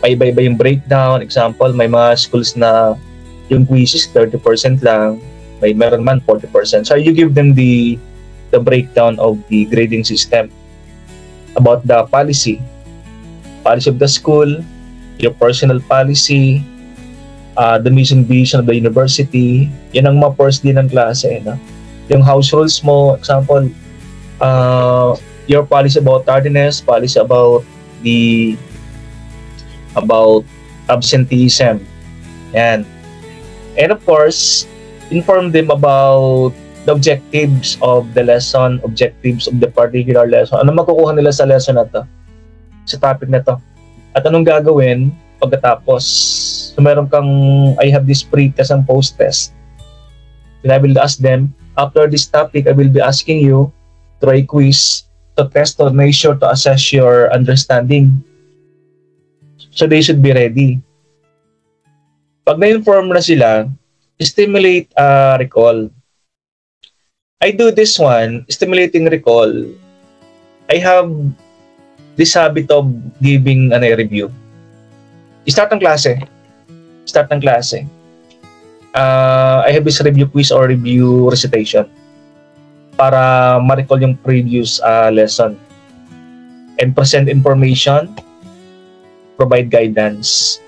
iba-iba yung breakdown. Example, may mga schools na yung quizzes 30% lang, meron man 40%. So you give them the breakdown of the grading system, about the policy of the school, your personal policy, the mission vision of the university. Yan ang ma-first din ng klase, no? Yung house rules mo, example, your policy about tardiness, policy about absenteeism. Yan. And of course, inform them about the objectives of the lesson, objectives of the particular lesson. Ano makukuha nila sa lesson na to? Sa topic na to? At anong gagawin pagkatapos? So meron kang, I have this pre-test and post-test. Then I will ask them, after this topic, I will be asking you through a quiz to test or make sure to assess your understanding. So they should be ready. Pag na-inform na sila, stimulate recall. I do this one, stimulating recall. I have this habit of giving a review. Start ng klase. I have this review quiz or review recitation para ma-recall yung previous lesson. And present information, provide guidance.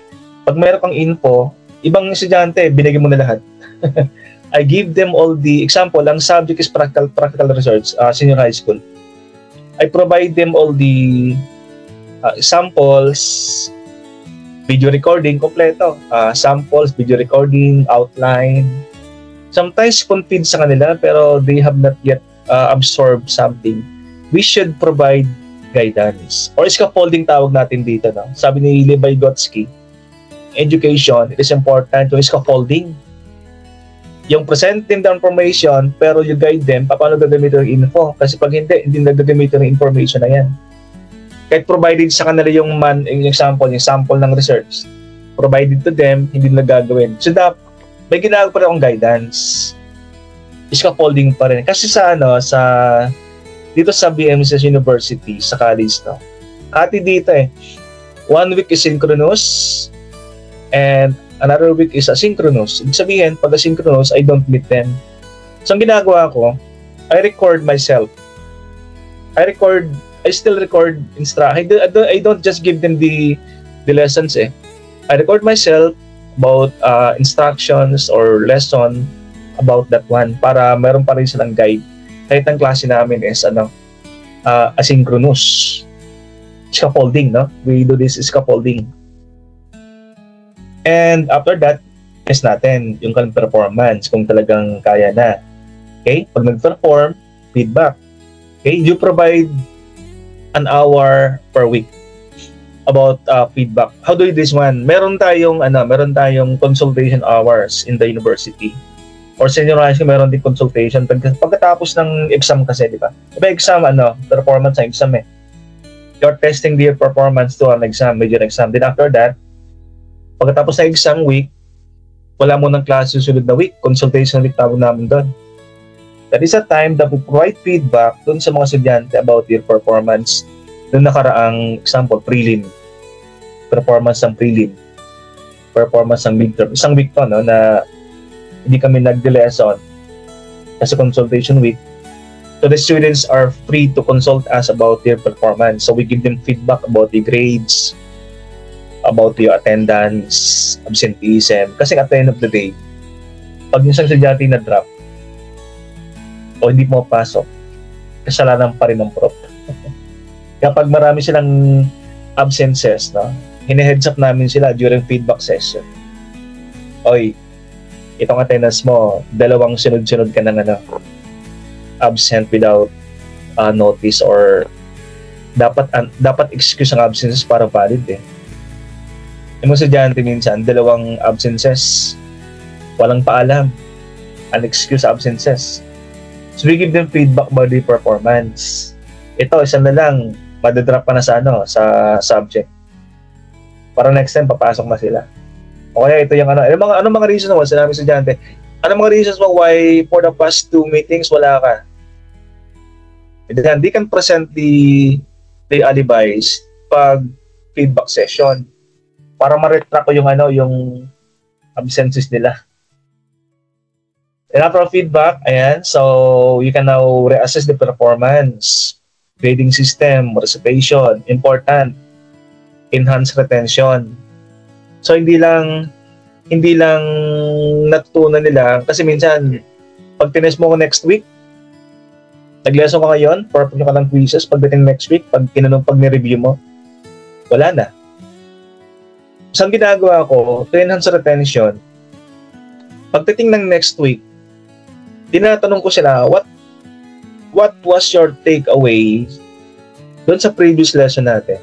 Pag mayroon kang info, ibang estudyante, binigyan mo na lahat. I give them all the example. Ang subject is practical research, senior high school. I provide them all the samples, video recording, kompleto. Samples, video recording, outline. Sometimes confused sa kanila pero they have not yet absorbed something. We should provide guidance. Or scaffolding tawag natin dito. No? Sabi ni Levi Gotsky, education, it is important to scaffolding. Yung presenting the information, pero you guide them, paano gagamitin yung info? Kasi pag hindi nagagamitin yung information na yan. Kahit provided sa kanila yung sample ng research, provided to them, hindi nila gagawin. So, may ginagawa pa rin akong guidance. Scaffolding pa rin. Kasi dito sa BMCS University, sa college, no? Hati dito 1 week is synchronous, and another week is asynchronous. Ibig sabihin, pag asynchronous, I don't meet them. So, ang ginagawa ko, I record myself. I still record I don't just give them the lessons. I record myself about instructions or lesson about that one para meron pa rin silang guide. Kahit ang klase namin is asynchronous. Scaffolding, no? We do this scaffolding. And after that, test natin yung kanilang performance kung talagang kaya na. Okay? Pag nag-perform, feedback. Okay? You provide an hour per week about feedback. How do you do this one? Meron tayong consultation hours in the university. Or senior high school, meron din consultation. Pagkatapos ng exam kasi, di ba? Diba exam, performance ng exam You're testing their performance to an exam, major exam. Then after that, pagkatapos ng exam week, wala mo ng klase susunod na week, consultation week tawag namin doon. That is a time that we provide feedback doon sa mga estudyante about their performance noong nakaraang example, prelim. Performance ng prelim. Performance ng midterm. Isang week to, no, na hindi kami nag-lesson kasi consultation week. So the students are free to consult us about their performance. So we give them feedback about the grades, about your attendance, absenteeism. Kasi at the end of the day, pag yung isang estudyante na-drop o hindi mo pasok, kasalanan pa rin ng prof. Kapag marami silang absences, no, hine-heads up namin sila during feedback session. Oy, itong attendance mo, 2 sunod-sunod ka ng absent without notice, or dapat excuse ang absences para valid Yung mga estudyante minsan, 2 absences, walang paalam, unexcused absences. So we give them feedback about the performance. Ito, isa na lang, madadrop pa na sa subject. Para next time, papasok na sila. O kaya ito yung ano mga reasons mo, sinabi sa estudyante, ano mga reasons mo why for the past 2 meetings wala ka? And then, they can present the alibis pag feedback session para ma-retract ko yung absences nila. And after feedback, ayan, so you can now reassess the performance, grading system, recitation, important, enhance retention. So hindi lang natutunan nila kasi minsan pag tinest mo ko next week, nag-lesson ka ngayon, perform ka ng quizzes, pagdating next week, pag ni-review mo, wala na. So ang ginagawa ko, to enhance retention, pagdating ng next week, tinatanong ko sila, what was your takeaway doon sa previous lesson natin?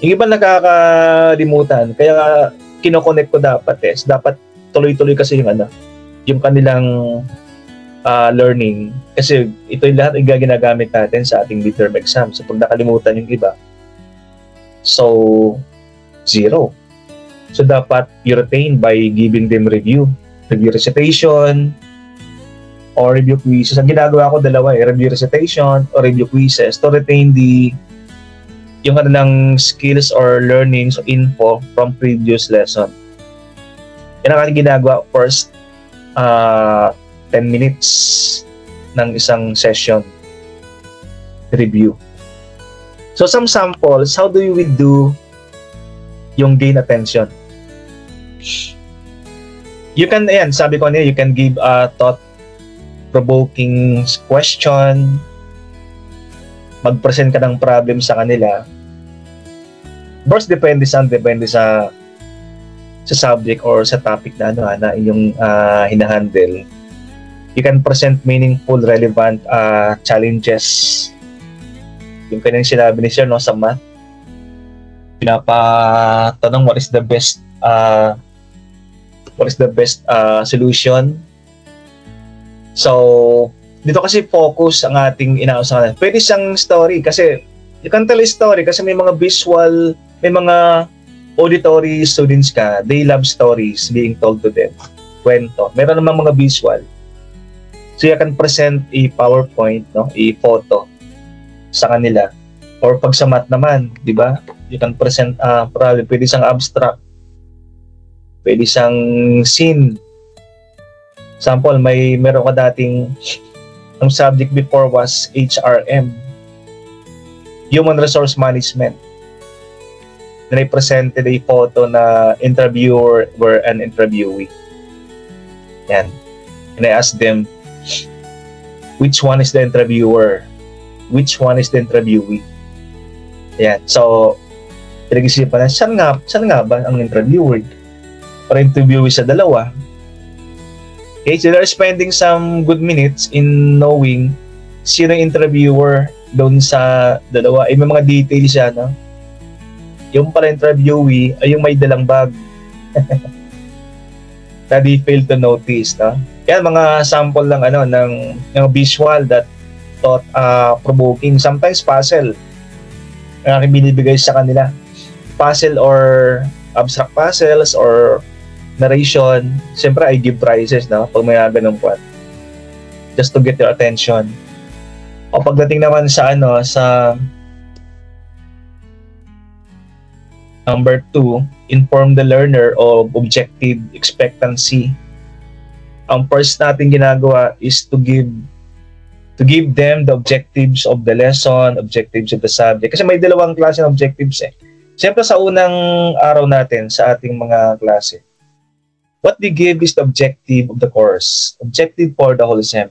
Yung iba nakakalimutan, kaya kinoconnect ko dapat tuloy-tuloy kasi yung kanilang learning. Kasi ito yung lahat ay ginagamit natin sa ating midterm exam. So pag nakalimutan yung iba, So, 0. So, dapat you retain by giving them review recitation, or review quizzes. Ang ginagawa ko dalawa review recitation or review quizzes to retain yung kanilang skills or learnings or info from previous lesson. Yan ang ating ginagawa first 10 minutes ng isang session review. So some samples, how do we do yung gain attention? You can, sabi ko niya, you can give a thought-provoking question, mag-present ka ng problem sa kanila. First, depende sa subject or sa topic na inyong hinahandle. You can present meaningful, relevant challenges. Yung kanyang sinabi ni Sir sa math, pinapatanong what is the best solution. So, dito kasi focus ang ating inaasahan. Pwede siyang story kasi you can tell a story kasi may mga visual, may mga auditory students ka, they love stories being told to them. Kwento. Meron namang mga visual. So you can present a PowerPoint, a photo sa kanila. Or pag sa math naman, di ba? You can present probably pwede siyang abstract. Pwede siyang scene. Example, meron ka dating ang subject before was HRM, Human Resource Management. Then I presented a photo na interviewer were an interviewee. Yan. And I asked them, which one is the interviewer? Which one is the interviewee? Yan. So, pinag-isipan na, saan nga ba ang interviewer? Para interviewee sa dalawa. Okay, so they're spending some good minutes in knowing sino yung interviewer doon sa dalawa. May mga details siya, Yung pala interviewee ay yung may dalang bag. Na they failed to notice, Yan, mga sample lang ng visual that thought provoking. Sometimes puzzle. Ang aking binibigay sa kanila. Puzzle or abstract puzzles or narration. Siyempre, I give prizes pag may ganun po. Just to get your attention. O pagdating naman sa sa number 2, inform the learner of objective expectancy. Ang first natin ginagawa is to give them the objectives of the lesson, objectives of the subject. Kasi may dalawang klase ng objectives Siyempre sa unang araw natin sa ating mga klase, what we give is the objective of the course, objective for the whole SEM.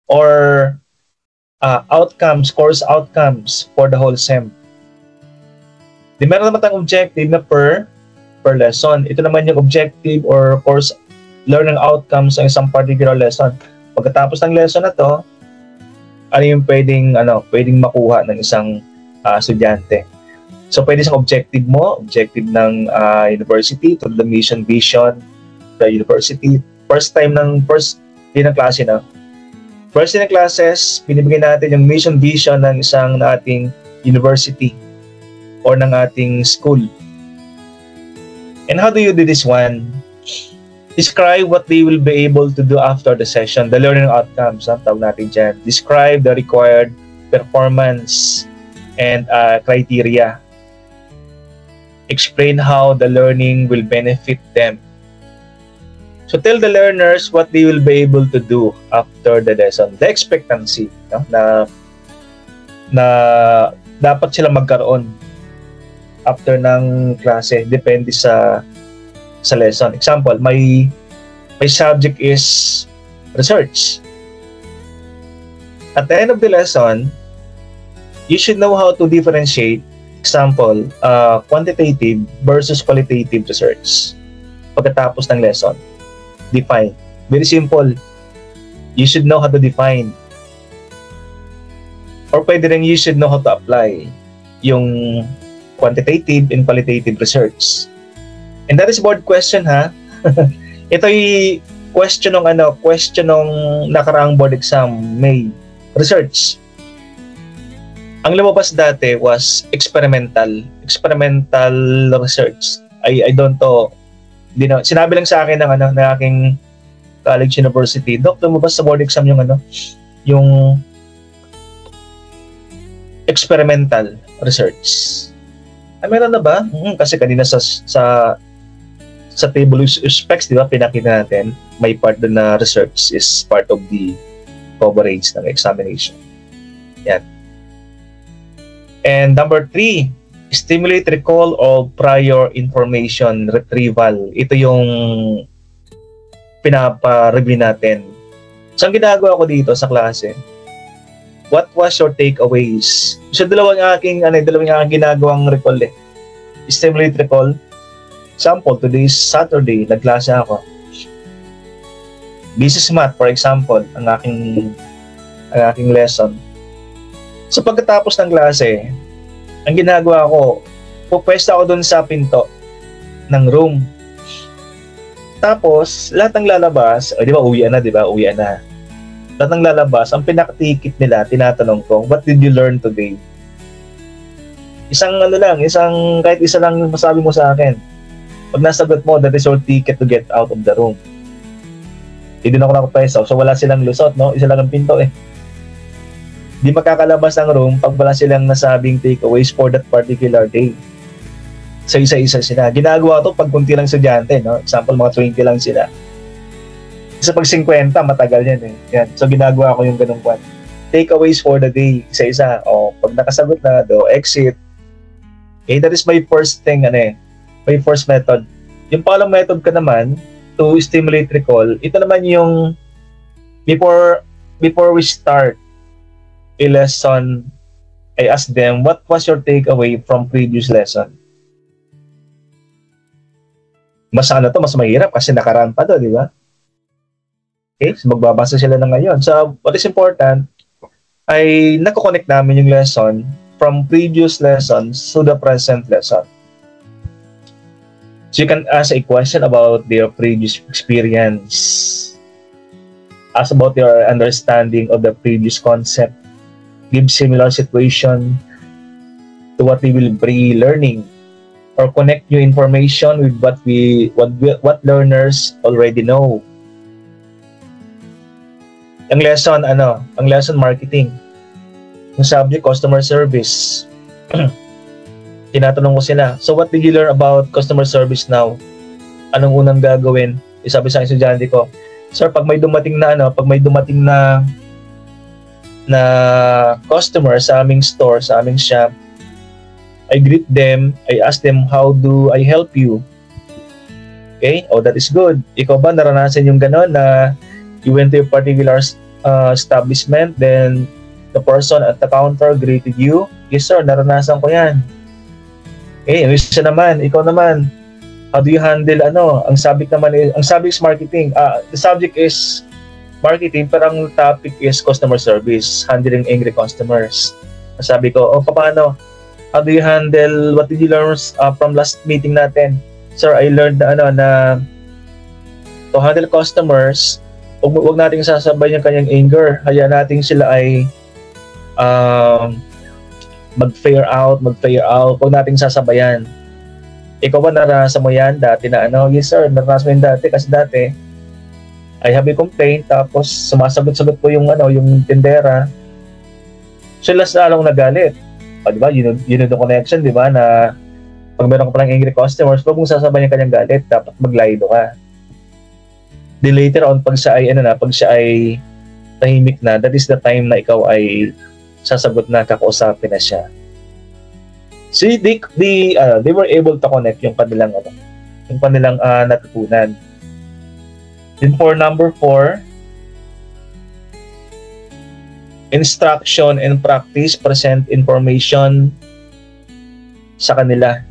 Or outcomes, course outcomes for the whole SEM. Di meron naman tayong objective na per lesson. Ito naman yung objective or course learning outcomes ng isang particular lesson. Pagkatapos ng lesson na to, ano yung pwedeng makuha ng isang estudyante. So pwede sa objective mo, objective ng university, to the mission, vision, the university. First day ng klase First day ng classes, binibigay natin yung mission, vision ng isang ating university or ng ating school. And how do you do this one? Describe what they will be able to do after the session, the learning outcomes, tawag natin dyan. Describe the required performance and criteria. Explain how the learning will benefit them. So tell the learners what they will be able to do after the lesson. The expectancy na dapat sila magkaroon after ng klase, depende sa lesson. Example, my subject is research. At the end of the lesson, you should know how to differentiate, example, quantitative versus qualitative research. Pagkatapos ng lesson, define. Very simple. You should know how to define. Or pwede rin you should know how to apply yung quantitative and qualitative research. And that is board question, Ito yung question ng nakaraang board exam, May. Research. ang lumabas dati was experimental research. I don't know. Sinabi lang sa akin ng aking college university, Doc, lumabas sa board exam yung experimental research. Ay, meron na ba? Kasi kanina sa table of specs, di ba, pinakita natin, may part doon na research is part of the coverage ng examination. Yan. And number 3, stimulate recall of prior information retrieval. Ito yung pinapa-review natin. So, ang ginagawa ko dito sa klase, what was your takeaways? So, dalawang aking ginagawang recall eh. Stimulate recall. Example, today is Saturday, nagklase ako. Business math, for example, ang aking lesson. So, pagkatapos ng klase, ang ginagawa ko, pupwesto ako dun sa pinto ng room. Tapos, lahat ng lalabas, di ba, uwian na. Lahat ng lalabas, ang pinakatikit nila, tinatanong ko, what did you learn today? Kahit isa lang masabi mo sa akin. Pag nasagot mo, that is your ticket to get out of the room. Hindi na ako nakapwesto. So, wala silang lusot, no? Isa lang ang pinto eh. Di makakalabas ng room pag wala silang nasabing takeaways for that particular day. So, isa-isa sila. Ginagawa to pag kunti lang estudyante, no? Example, mga 20 lang sila. Isa pag 50, matagal yan eh. Yan. So, ginagawa ko yung ganung kwan. Takeaways for the day. Isa-isa. O, pag nakasagot na, exit. Okay, that is my first thing, my first method. Yung palang method ka naman, to stimulate recall, ito naman yung before we start a lesson, I ask them, what was your takeaway from previous lesson? Mas mahirap kasi nakaraan pa to, di ba? Okay, so magbabasa sila ng ngayon. So, what is important ay nako-connect namin yung lesson from previous lessons to the present lesson. So, you can ask a question about their previous experience. Ask about their understanding of the previous concept. Give similar situation to what we will be learning, or connect new information with what learners already know. Ang lesson marketing. Yung subject customer service. Tinatanong ko sila, so what did you learn about customer service now? Anong unang gagawin? Sabi sa estudyante ko, sir, pag may dumating na customer sa aming store, sa aming shop, I greet them, I ask them, how do I help you? Okay? Oh, that is good. Ikaw ba naranasan yung gano'n na you went to a particular establishment, then the person at the counter greeted you? Yes sir, naranasan ko yan. Okay, ikaw naman, how do you handle ang subject is marketing. The subject is marketing, pero ang topic is customer service, handling angry customers. Sabi ko, paano? How do you handle, what did you learn from last meeting natin? Sir, I learned na to handle customers, huwag nating sasabay yung kanyang anger. Hayaan natin sila ay mag-fare out. Huwag nating sasabayan. Ikaw ba naranasan mo yan dati na Yes sir, naranasan mo yan dati kasi dati I have a complaint, tapos sumasagot-sagot po yung tindera. Sila lalong nagalit. Diba? Yun yung connection, diba? Na pag meron ka palang angry customers, huwag mong sasabay yung kanyang galit, dapat maglaydo ka. Then later on, pag siya ay tahimik na, that is the time na ikaw ay sasagot na, kakausapin na siya. So they were able to connect yung kanilang natutunan. Then for number 4, instruction and practice, present information sa kanila.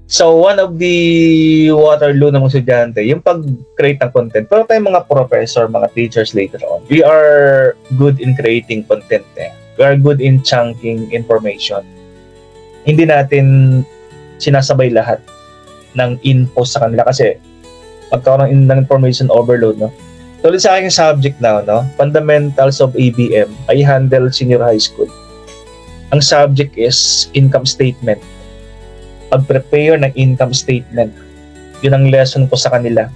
So one of the Waterloo ng mga estudyante, yung pag-create ng content. Pero tayong mga professor, mga teachers later on, we are good in creating content. We are good in chunking information. Hindi natin sinasabay lahat ng info sa kanila kasi pagkaroon ng information overload, no? Tulad sa aking subject now, no? Fundamentals of ABM, I handle senior high school. Ang subject is income statement. Pag-prepare ng income statement. Yun ang lesson ko sa kanila.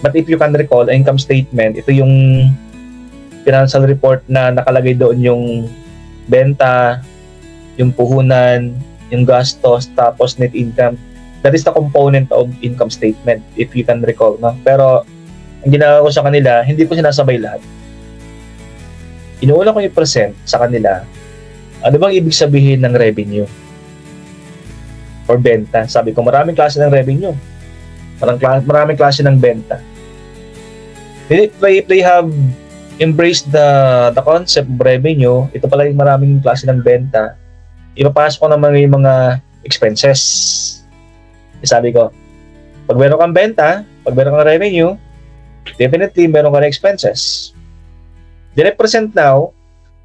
But if you can recall, income statement, ito yung financial report na nakalagay doon yung benta, yung puhunan, yung gastos, tapos net income. That is the component of income statement, if you can recall. No? Pero, ang ginagawa ko sa kanila, hindi ko sinasabay lahat. Inuuna ko i-present sa kanila, ano bang ibig sabihin ng revenue? Or benta. Sabi ko, maraming klase ng revenue. Maraming klase ng benta. If they have embraced the concept of revenue, ito pala yung maraming klase ng benta, ipapasok ko naman yung mga expenses. Sabi ko, pag meron kang benta, pag meron kang revenue, definitely meron kang expenses. Represent now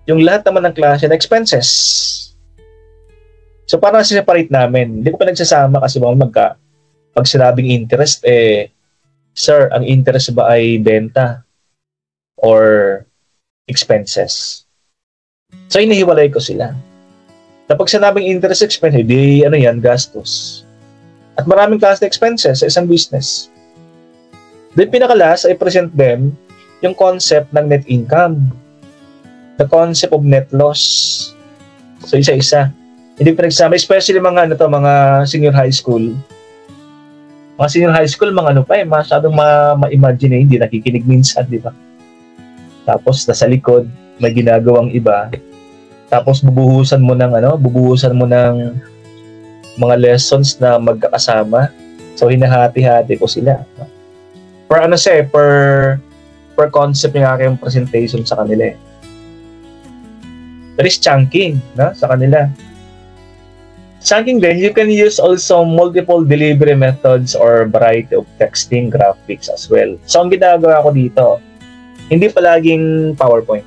yung lahat naman ng klase ng expenses. So parang separate namin. Hindi ko pa nagsasama kasi pag sinabing interest, sir, ang interest ba ay benta or expenses? So inihiwalay ko sila. Kapag sinabing interest expense, di ano yan, gastos. At maraming klase ng expenses sa isang business. Then pinakalas, I present them yung concept ng net income. The concept of net loss. So isa-isa. Hindi pinagsama, especially mga senior high school. Mga senior high school, masyadong ma-imagine hindi nakikinig minsan, di ba? Tapos nasa likod, may ginagawang iba. Tapos bubuhusan mo ng mga lessons na magkakasama. So hinahati-hati ko sila. Per concept yung aking presentation sa kanila. There is chunking, sa kanila. Chunking din, you can use also multiple delivery methods or variety of texting graphics as well. So ang ginagawa ko dito, hindi palaging PowerPoint.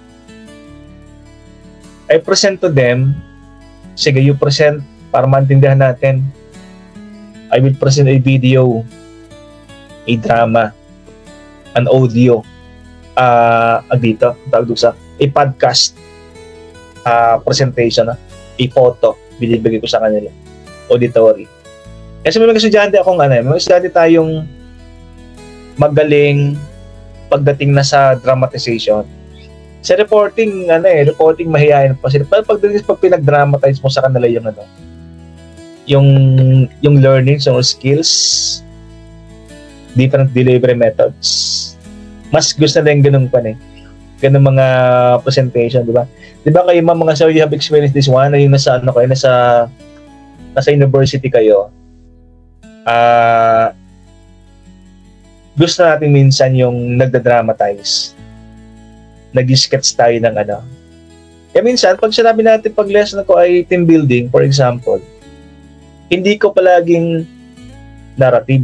I present to them, sige, you present para maintindihan natin. I will present a video, a drama, an audio, a podcast, presentation, a photo, binibigay ko sa kanila, auditory. Kasi may mga estudyante tayong magaling pagdating na sa dramatization. Sa reporting, reporting mahihayin pa sila. Pag pinag-dramatize mo sa kanila yung learnings or skills, different delivery methods, mas gusto na yung ganun pa ganun mga presentation, di ba? Di ba kayo mga sir, you have experienced this one, na yung nasa university kayo, gusto natin minsan yung nagda-dramatize, nag-sketch tayo ng minsan, pag sinabi natin pag lesson ko ay team building, for example, hindi ko palaging narrative.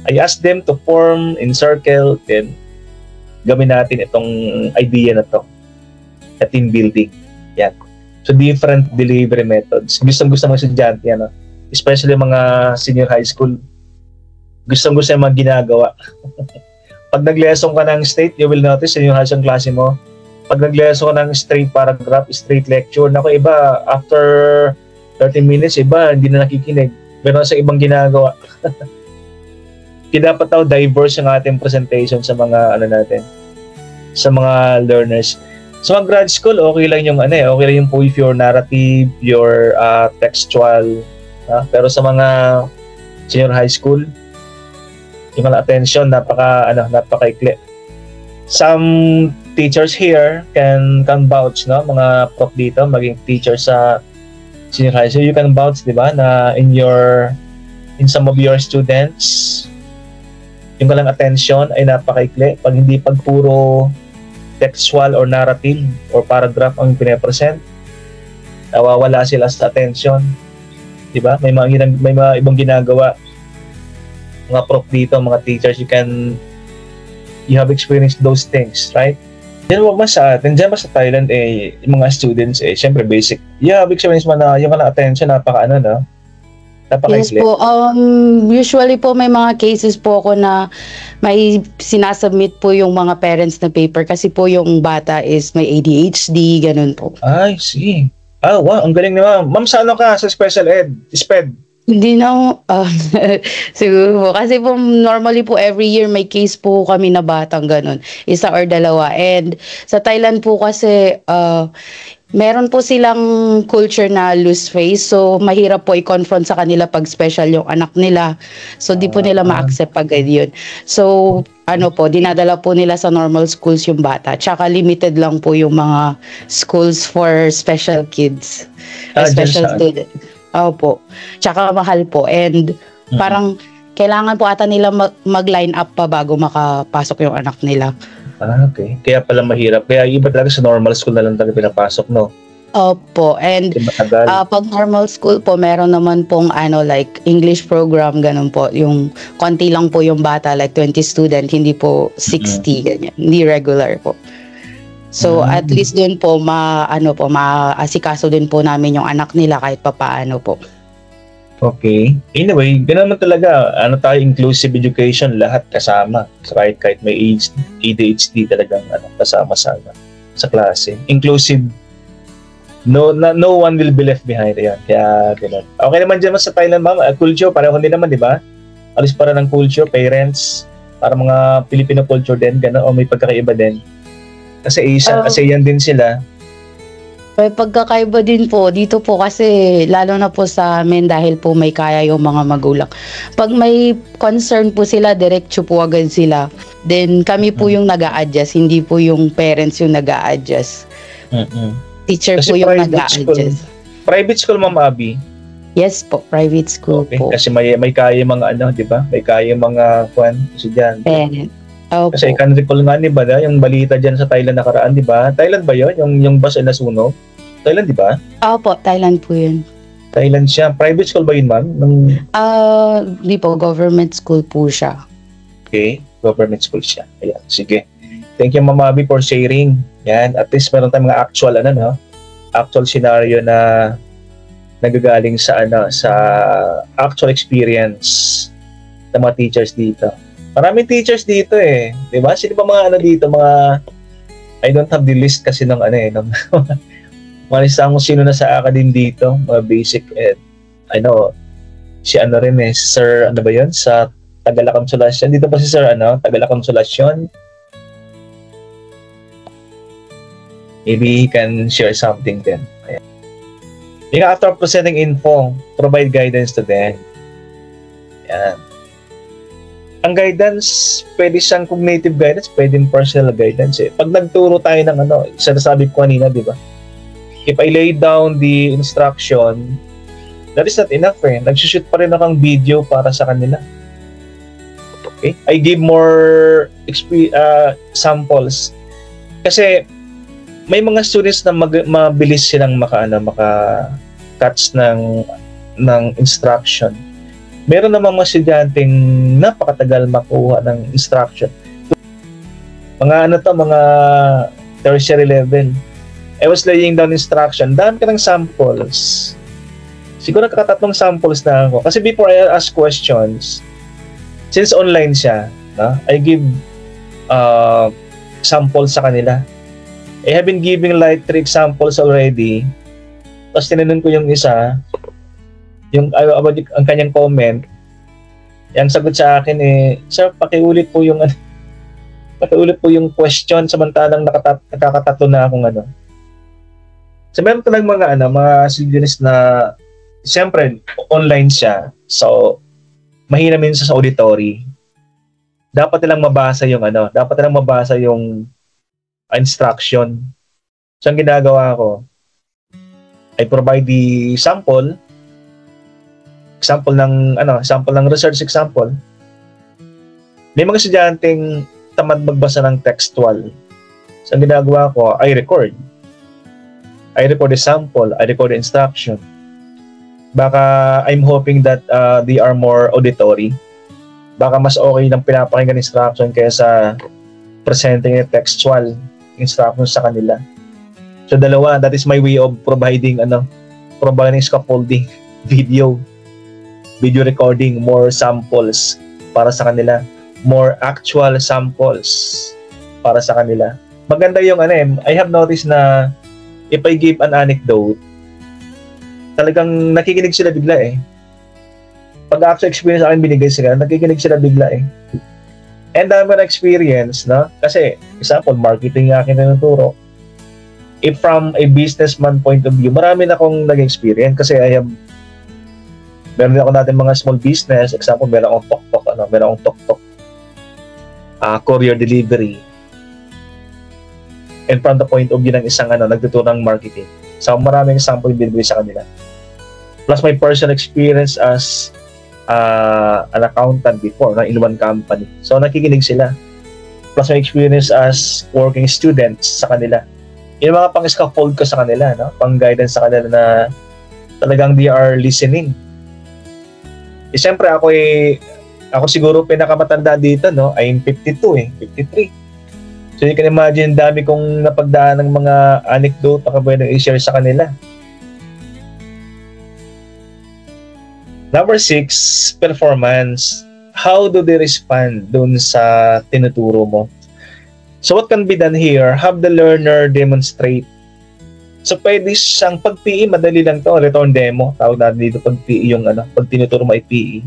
I ask them to form in circle, then gawin natin itong idea na to, na team building. Yan. So, different delivery methods. Gusto mga estudyante, especially mga senior high school, gusto yung mga ginagawa. Pag nag-lesson ka ng straight, you will notice yung high school klase mo. Pag nag-lesson ka ng straight paragraph, straight lecture, iba, after 30 minutes, iba, hindi na nakikinig. Meron sa ibang ginagawa. Kaya dapat diverse yung ating presentation sa mga sa mga learners. Sa mga grad school, okay lang yung if your narrative, your textual, pero sa mga senior high school, yung mga attention napaka-ikli. Some teachers here can vouch, mga prof dito, maging teacher sa senior high school, you can vouch, di ba, na in some of your students, yung kalang attention ay napaka-ikli. Pag puro textual or narrative or paragraph ang pinapresent, nawawala sila sa attention, di ba? May mga ibang ginagawa, mga prof dito, mga teachers, you have experienced those things, right? Yan ba sa atin, dyan ba sa Thailand, yung mga students, syempre basic. You have experienced mo na yung kalang attention, Yes Napakaikli. po. Usually po may mga cases po ako na may sinasubmit po yung mga parents na paper kasi po yung bata is may ADHD, ganun po. Ay, see. Wow, ang galing naman. Ma'am, sa ano ka? Sa special ed? SPED? Hindi na siguro po. Kasi po normally po every year may case po kami na batang ganun. Isa or dalawa. And sa Thailand po kasi meron po silang culture na loose face. So mahirap po i-confront sa kanila pag special yung anak nila. So di po nila ma-accept agad yun. So ano po, dinadala po nila sa normal schools yung bata. Tsaka limited lang po yung mga schools for special kids. Special students. Opo. Tsaka mahal po. And parang kailangan po ata nila mag-line up pa bago makapasok yung anak nila. Okay. Kaya pala mahirap. Kaya iba talaga sa normal school na lang talaga pinapasok, no? Opo. And pag normal school po, meron naman pong like English program, ganun po. Yung konti lang po yung bata, like 20 student, hindi po 60, ganyan. Hindi regular po. So at least dun po maasikaso din po namin yung anak nila kahit papaano po. Okay. Anyway, ganoon naman talaga. Tayo, inclusive education, lahat kasama. So, kahit may ADHD talagang kasama sa klase. Inclusive. No one will be left behind. Ayan. Kaya ganoon. Okay naman dyan sa Thailand, ma'am. Culture, pareho din naman, di ba? Alis para ng culture, parents, para mga Filipino culture din, gano'n, o may pagkakaiba din. Kasi ASEAN din sila. May pagkakaiba din po dito po kasi lalo na po sa amin dahil po may kaya yung mga magulang. Pag may concern po sila, diretso po agad sila. Then kami po yung nag-a-adjust, hindi po yung parents yung nag-a-adjust. Teacher kasi po yung nag-a-adjust. Private school, Ma'am Abby? Yes po, private school po. Kasi may kaya mga di ba? May kaya mga estudyante. Kasi I can recall nga ni Bada, yung balita dyan sa Thailand nakaraan, di ba? Thailand ba yun? Yung bus ay nasunog? Thailand, di ba? Opo, Thailand po yun. Thailand siya. Private school ba yun, ma'am? Di po, government school po siya. Okay, government school siya. Ayan, sige. Thank you, Ma'am Abby, for sharing. Yan, at least meron tayong mga actual scenario na nagagaling sa actual experience ng mga teachers dito. Maraming teachers dito eh. 'Di ba? Sino ba mga dito, mga I don't have the list kasi ng mga listang kung sino na sa academe dito, mga basic ed. I know si rin si Sir ba 'yon sa Tagalog Consolation. Dito pa si Sir Tagalog Consolation. Maybe he can share something then. Ayan. After presenting info, provide guidance to them. Yan. Ang guidance, pwede siyang cognitive guidance, pwede personal guidance eh. Pag nagturo tayo ng sinasabi ko kanina, di ba? If I lay down the instruction, that is not enough eh. Nagsushoot pa rin akong video para sa kanila. Okay? I give more samples. Kasi may mga students na mabilis silang maka-catch ng instruction. Meron namang mga estudyanteng napakatagal makuha ng instruction. Mga mga tertiary level. I was laying down instruction. Dami ka ng samples. Siguro nakatatlong samples na ako. Kasi before I ask questions, since online siya, I give samples sa kanila. I have been giving like 3 examples already. Tapos tinanong ko yung isa, ang kanyang comment, yung sagot sa akin sir, pakiulit po yung question samantalang nakakatatlo na akong So meron talagang mga students na siyempre online siya. So mahina minsan sa auditory. Dapat nilang mabasa yung instruction. So ang ginagawa ko, I provide the sample ng research example. May mga estudyanteng tamad magbasa ng textual. So, ang ginagawa ko, I record the sample, I record the instruction. Baka I'm hoping that they are more auditory. Baka mas okay lang pinapakinggan instruction kaysa presenting a textual instruction sa kanila. So, dalawa, that is my way of providing scaffolding video. video recording, more samples para sa kanila, more actual samples para sa kanila. Maganda yung I have noticed na if I give an anecdote, talagang nakikinig sila bigla eh. Pag actual experience sa akin binigay sila, nakikinig sila bigla eh. And dami na experience, no? Kasi, example, marketing yung akin na naturo. If from a businessman point of view, marami na akong nag-experience kasi meron ako natin mga small business. Example, meron akong tok-tok, courier delivery. And from the point of view ng isang nagtuturo ng marketing. So, maraming example yung binibigay sa kanila. Plus, my personal experience as an accountant before in one company. So, nakikinig sila. Plus, my experience as working students sa kanila. Yung mga pang-scaffold ko sa kanila, no? Pang-guidance sa kanila na talagang they are listening. Eh, siyempre, ako siguro pinakamatanda dito, no? I'm 52 53. So, you can imagine, dami kong napagdaan ng mga anecdote na pwedeng i-share sa kanila. Number 6, performance. How do they respond dun sa tinuturo mo? So what can be done here? Have the learner demonstrate. So pwede siyang pag-PE, madali lang to, return demo. Tawag natin dito pag-PE yung pag tinuturo mo ay PE.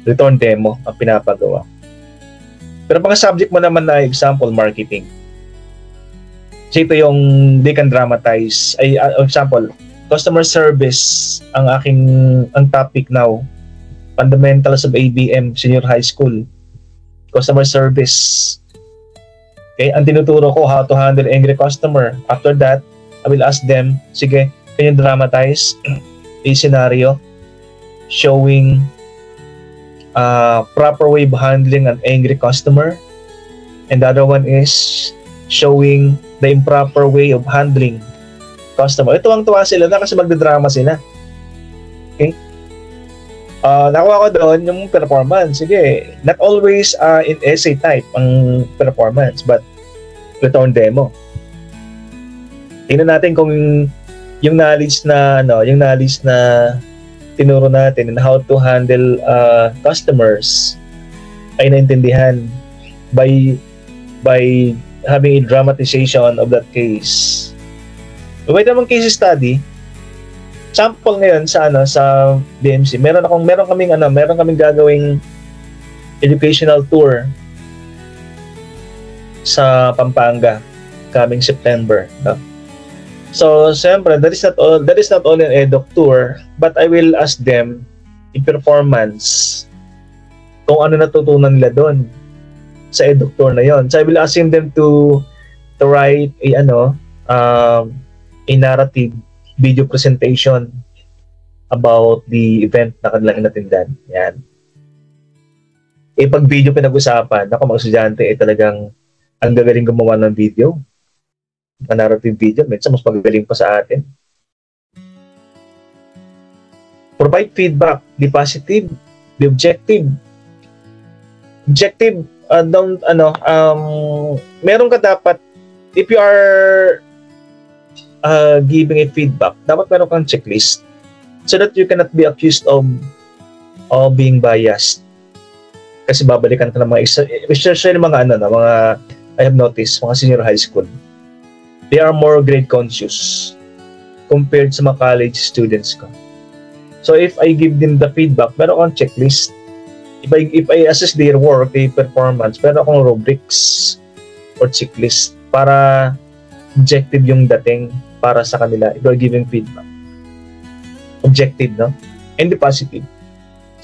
Return demo ang pinapagawa. Pero pag subject mo naman na example, marketing. So ito yung they can dramatize. Example, customer service ang topic now. Fundamentals of ABM, senior high school. Customer service. Okay, ang tinuturo ko, how to handle angry customer. After that, I will ask them, sige, can you dramatize a scenario showing proper way of handling an angry customer? And the other one is showing the improper way of handling customer. Tuwang-tuwa sila na kasi magdadrama sila. Okay? Nakuha ko doon yung performance. Sige, not always in essay type ang performance, but return demo. Tingnan natin kung yung knowledge na tinuro natin and how to handle customers ay naintindihan by having a dramatization of that case. Pwede naman case study. Sample ngayon sa BMC. Meron kaming gagawing educational tour sa Pampanga coming September, no? So, siyempre, that is not only an EDUC tour, but I will ask them in performance kung ano natutunan nila doon sa EDUC tour na yon. So, I will ask them to write a narrative video presentation about the event na kanilang inatindan. Yan. Pag video pinag-usapan, ako mga estudyante talagang ang gagaling gumawa ng video. Ang narrative video, minsan mas magagaling pa sa atin. Provide feedback, be positive, be objective. Objective, meron ka dapat, if you are giving a feedback, dapat meron kang checklist so that you cannot be accused of being biased. Kasi babalikan ka ng mga especially mga I have noticed, mga senior high school, they are more grade conscious compared sa mga college students ko. So if I give them the feedback, meron akong checklist. If I assess their work, their performance, meron akong rubrics or checklist para objective yung dating para sa kanila if you're giving feedback. Objective, no? And the positive.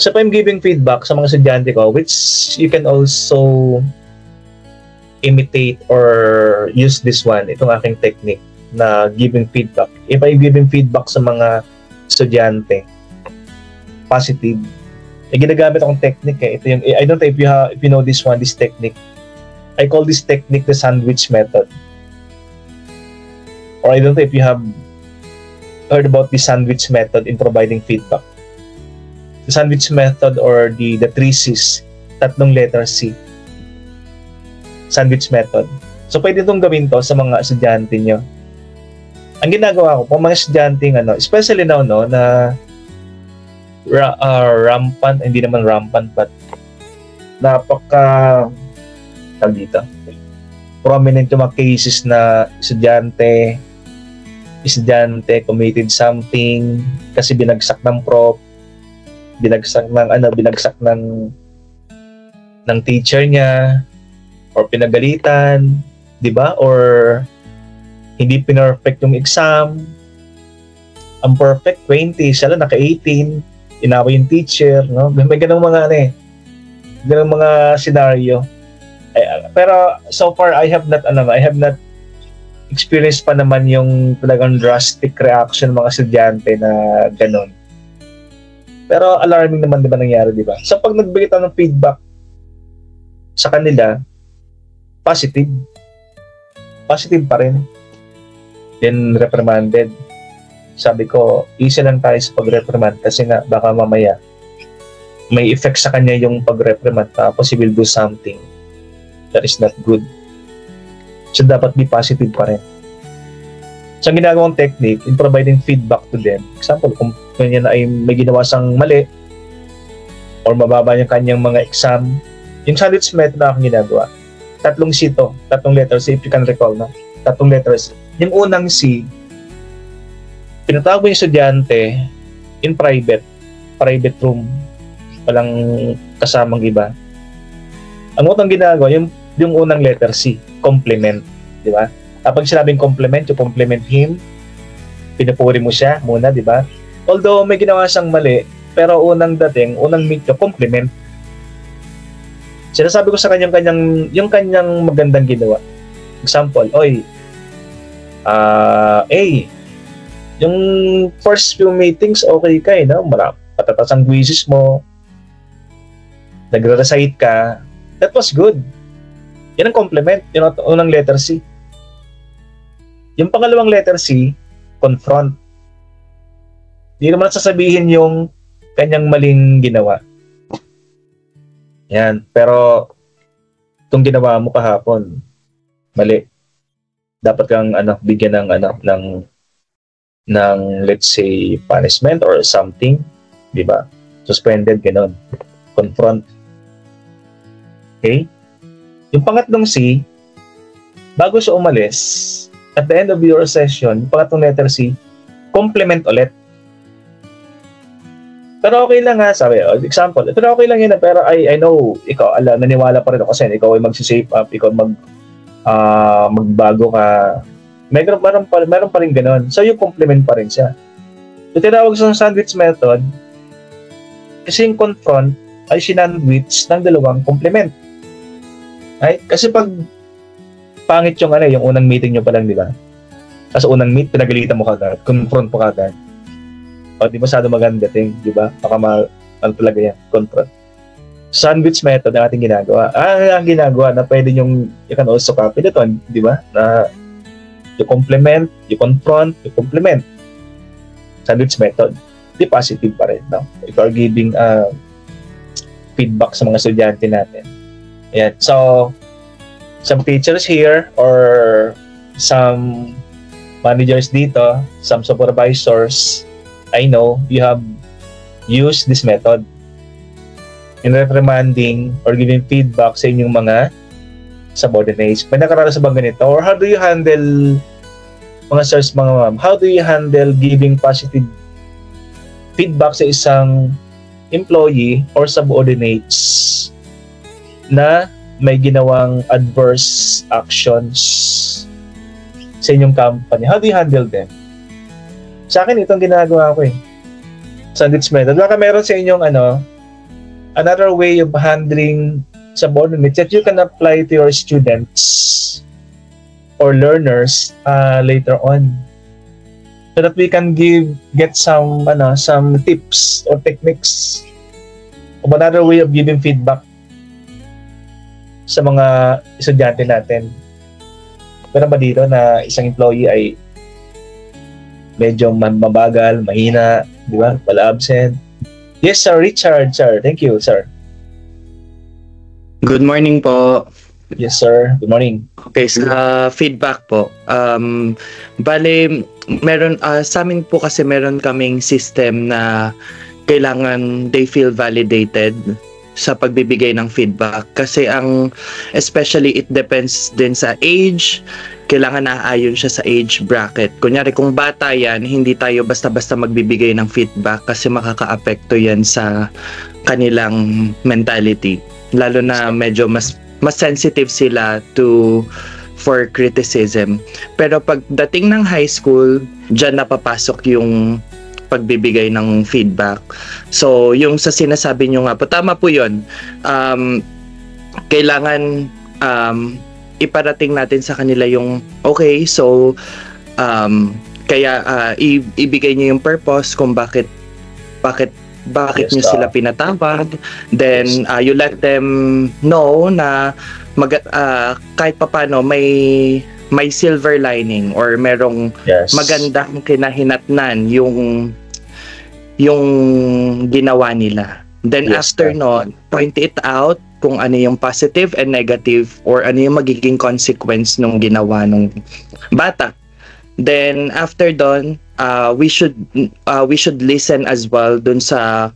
So if I'm giving feedback sa mga estudyante ko, which you can also imitate or use this one, itong aking technique na giving feedback. If I'm giving feedback sa mga estudyante, positive, ginagamit akong technique eh. Ito yung, I don't know if you know this technique. I call this technique the sandwich method. Or I don't know if you have heard about the sandwich method in providing feedback. The sandwich method or the 3 C's, 3 letter C. Sandwich method. So pwede itong gawin to sa mga estudyante nyo. Ang ginagawa ko, pang mga estudyante especially now, na rampant, hindi naman rampant, but napaka dito prominent yung mga cases na estudyante committed something kasi binagsak ng prof, binagsak ng teacher niya, or pinagalitan, di ba? Or hindi pinerfect yung exam. Ang perfect 20, siya lang naka-18, inaway yung teacher, no? May ganung mga ganung mga scenario. Pero so far I have not experienced pa naman yung talagang drastic reaction ng mga estudyante na ganun. Pero alarming naman 'di ba nangyari, 'di ba? So pag nagbigay tayo ng feedback sa kanila, positive pa rin. Then reprimanded. Sabi ko, easy lang tayo sa pag-reprimand kasi nga baka mamaya may effect sa kanya yung pag-reprimand, tapos he will do something that is not good. So dapat be positive pa rin. So ang ginagawang technique in providing feedback to them, example, kung kanya na ay may ginawa sang mali or mababa yung kanyang mga exam, yung sandwich method na akong ginagawa, 3 letters, if you can recall, no? 3 letters. Yung unang C, pinatawag mo yung estudyante in private room, walang kasamang iba. Ang unang ginagawa, yung unang letter C, compliment, di ba? Kapag sinabing compliment, you compliment him, pinupuri mo siya muna, di ba? Although may ginawa siyang mali, pero unang meet ka, compliment. Sinasabi ko sa yung kanyang magandang ginawa. Example, yung first few meetings, okay ka, no? Patatas ang quizzes mo, nagre-recite ka, that was good. Yan ang compliment, yun ang unang letter C. Yung pangalawang letter C, confront. Hindi naman sasabihin yung kanyang maling ginawa. Yan, pero itong ginawa mo kahapon, mali. Dapat kang bigyan ng let's say punishment or something, di ba? Suspended, gano'n. Confront. Okay? Yung pangatlong C, bago siya umalis, at the end of your session, yung pangatlong letter C, compliment ulit. Pero okay lang ha, sabi, example, pero okay lang yun, pero I know, ikaw, naniwala pa rin ako kasi ikaw ay mag-shape up, ikaw magbago ka. Meron pa rin gano'n. So, yung compliment pa rin siya. Yung tinawag sa sandwich method, kasi yung confront ay sinandwich ng dalawang compliment. Right? Kasi pag pangit yung unang meeting nyo pa lang, di ba? Kasi unang meet, pinagalitan mo kagad, confront mo kagad. O, di masyado maganda ting, di ba? Baka talaga yan, confront. Sandwich method ang ating ginagawa. Ang ginagawa na pwede you can also copy ito, di ba? Na you compliment, you confront, you compliment. Sandwich method. Di positive pa rin, no? If you are giving feedback sa mga estudyante natin. Ayan. So, some teachers here or some managers dito, some supervisors, I know you have used this method in reprimanding or giving feedback sa inyong mga subordinates. May nakaranas sa bang ganito? Or how do you handle, mga sirs, mga ma'am, how do you handle giving positive feedback sa isang employee or subordinates na may ginawang adverse actions sa inyong company? How do you handle them? Sa akin, itong ginagawa ko sandwich method. Baka meron sa inyong another way of handling subordinates that you can apply to your students or learners later on, so that we can get some tips or techniques of another way of giving feedback sa mga estudyante natin. Pero ba dito na isang employee ay medyo mabagal, mahina, di ba? Wala absent. Yes, Sir Richard, sir. Thank you, sir. Good morning po. Yes, sir. Good morning. Okay, sa feedback po. Bale, meron sa amin po kasi meron kaming system na kailangan they feel validated sa pagbibigay ng feedback kasi especially it depends din sa age, kailangan naaayon siya sa age bracket. Kunyari kung bata yan, hindi tayo basta-basta magbibigay ng feedback kasi makaka-apekto yan sa kanilang mentality, lalo na medyo mas sensitive sila for criticism. Pero pagdating ng high school, dyan napapasok yung pagbibigay ng feedback. So, yung sa sinasabi nyo nga po, tama po yun. Kailangan iparating natin sa kanila yung, okay, so, kaya ibigay nyo yung purpose kung bakit nyo sila pinatawag. Then, you let them know na kahit papano may silver lining or merong magandang kinahinatnan yung ginawa nila. Then after no, point it out kung ano yung positive and negative or ano yung magiging consequence nung ginawa nung bata. Then after doon, we should listen as well dun sa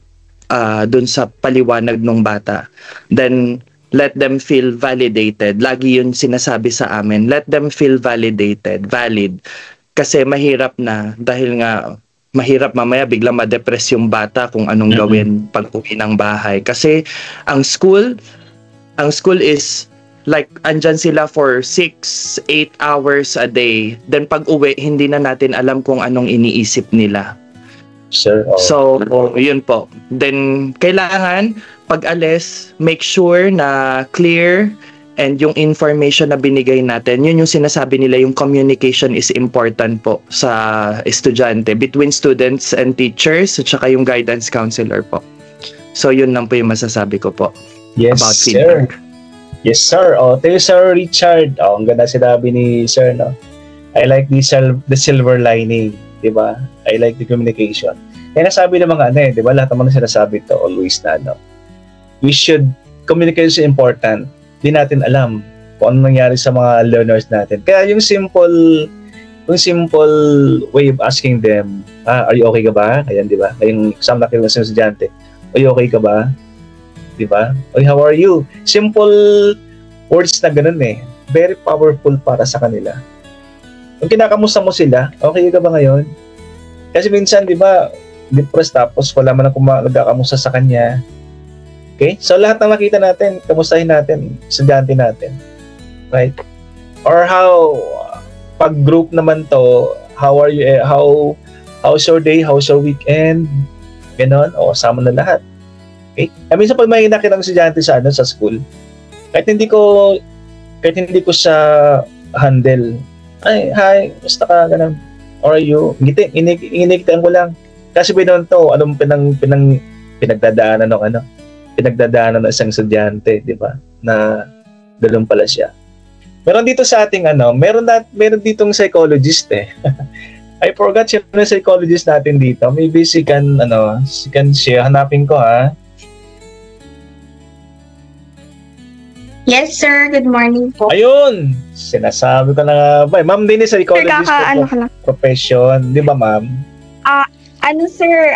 paliwanag ng bata. Then let them feel validated. Lagi yun sinasabi sa amin. Let them feel validated, valid. Kasi mahirap na dahil nga mahirap mamaya biglang ma-depress yung bata kung anong gawin pag uwi ng bahay. Kasi ang school is like andyan sila for 6-8 hours a day. Then pag uwi, hindi na natin alam kung anong iniisip nila. Sure. So, yun po. Then kailangan pag alis, make sure na clear and yung information na binigay natin, yun yung sinasabi nila, yung communication is important po sa estudyante, between students and teachers, at saka yung guidance counselor po. So, yun lang po yung masasabi ko po about feedback. Yes, sir. Thank you, Sir Richard. Ang ganda sinabi ni Sir, no? I like the silver lining, di ba? I like the communication. Kaya nasabi ng mga di ba? Lahat naman sinasabi to always na, no? Communication is important. Di natin alam kung ano nangyari sa mga learners natin. Kaya yung simple way of asking them, are you okay ka ba? Ayan, di ba? Yung exam na kinuha sa estudyante, are you okay ka ba? Di ba? Oy, how are you? Simple words na ganun very powerful para sa kanila. Kung kinakamusta mo sila, okay ka ba ngayon? Kasi minsan, di ba, depressed tapos wala man ang nagkakamusta sa kanya. Okay? So, lahat ng nakita natin, kamustahin natin, estudyante natin. Right? Or pag group naman to, how are you, how's your day, how's your weekend, ganon, sama na lahat. Okay? Minsan pag may nakita ng estudyante sa school, kahit hindi ko siya handle, hi, basta ka, ganon, or are you, inikitaan ko lang. Kasi binon to, anong pinagdadaanan ng pinagdadaanan ng isang estudyante, di ba? Na dalon pala siya. Meron dito sa ating meron ditong psychologist I forgot siya na psychologist natin dito. Maybe she can share. Hanapin ko Yes, sir. Good morning po. Ayun! Sinasabi ko na nga ba. Ma'am din psychologist profession. Di ba, ma'am? Sir,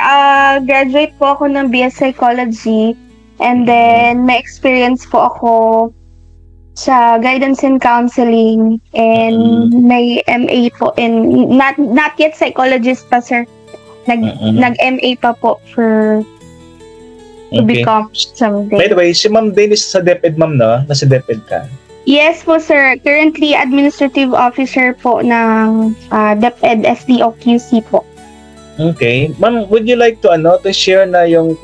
graduate po ako ng BS Psychology. And then, may experience po ako sa guidance and counseling and may MA po in, not yet psychologist pa, sir. Nag-MA pa po to become someday. By the way, si Ma'am Dennis sa DepEd, ma'am, no? Nasa DepEd ka? Yes po, sir. Currently, administrative officer po ng DepEd SDOQC po. Okay. Ma'am, would you like to share na yung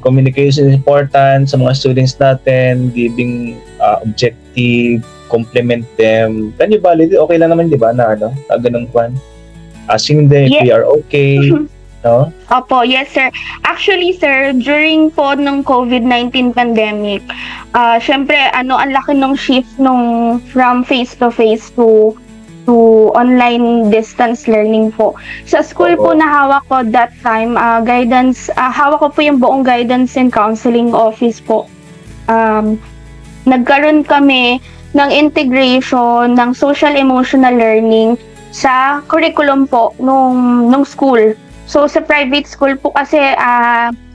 communication is important sa mga students natin, giving objective, compliment them. Can you validate? Okay lang naman, di ba, na ganun asking them if they are okay, no? Opo, yes, sir. Actually, sir, during po ng COVID-19 pandemic, syempre, ang laki ng shift from face-to-face to online distance learning po. Sa school po na hawak ko that time, hawak ko po yung buong guidance and counseling office po. Nagkaroon kami ng integration ng social emotional learning sa curriculum po nung school. So sa private school po kasi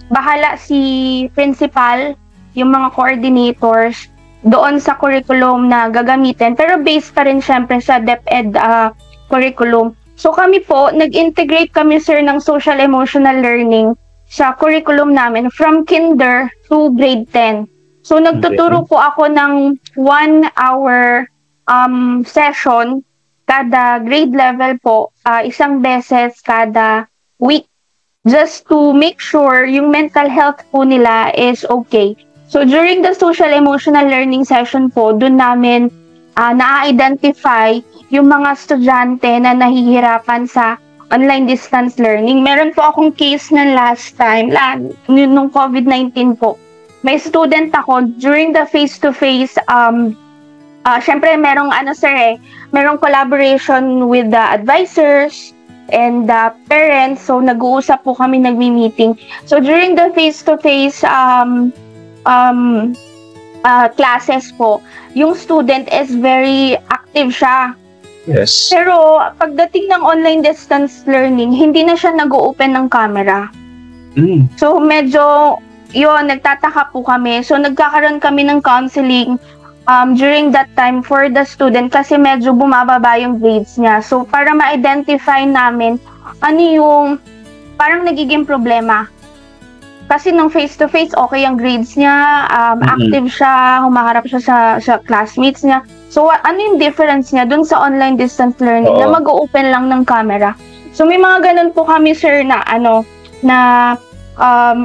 bahala si principal, yung mga coordinators doon sa curriculum na gagamitin, pero based pa rin syempre sa DepEd curriculum. So kami po, nag-integrate kami sir ng social emotional learning sa curriculum namin from kinder to grade 10. So nagtuturo po ako ng 1 hour session kada grade level po, isang beses kada week, just to make sure yung mental health po nila is okay. So during the social emotional learning session po, doon namin na-identify yung mga estudyante na nahihirapan sa online distance learning. Meron po akong case na last time, nung COVID-19 po. May student ako during the face-to-face, syempre merong merong collaboration with the advisors and the parents. So nag-uusap po kami, nagmi-meeting. So during the face-to-face classes po, yung student is very active siya. Yes. Pero pagdating ng online distance learning, hindi na siya nag-open ng camera. So medyo nagtataka po kami. So nagkakaroon kami ng counseling during that time for the student kasi medyo bumababa yung grades niya. So para ma-identify namin ano yung parang nagiging problema. Kasi nung face-to-face, okay ang grades niya, active siya, humaharap siya sa classmates niya. So, ano yung difference niya dun sa online distance learning na mag-open lang ng camera? So, may mga ganun po kami, sir, na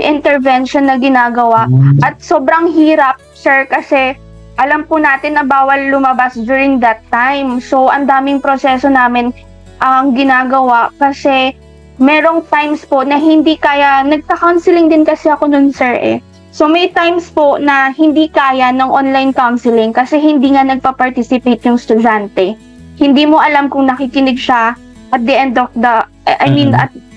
intervention na ginagawa. At sobrang hirap, sir, kasi alam po natin na bawal lumabas during that time. So, ang daming proseso namin ang ginagawa kasi merong times po na hindi kaya, nagka-counseling din kasi ako nun, sir, So may times po na hindi kaya ng online counseling kasi hindi nga nagpa-participate yung estudyante. Hindi mo alam kung nakikinig siya at the end of the,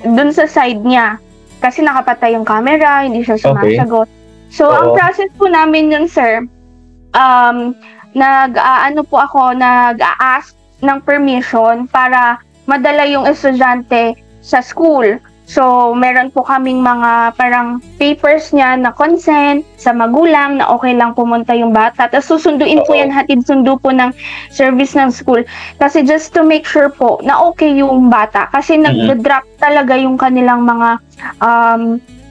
dun sa side niya. Kasi nakapatay yung camera, hindi siya sumasagot. So ang process po namin yun, sir, nag-a-ask ng permission para madala yung estudyante sa school. So, meron po kaming mga parang papers niya na consent sa magulang na okay lang pumunta yung bata. Tapos susunduin po yan, hatid sundo po ng service ng school. Kasi just to make sure po na okay yung bata. Kasi nag-drop talaga yung kanilang mga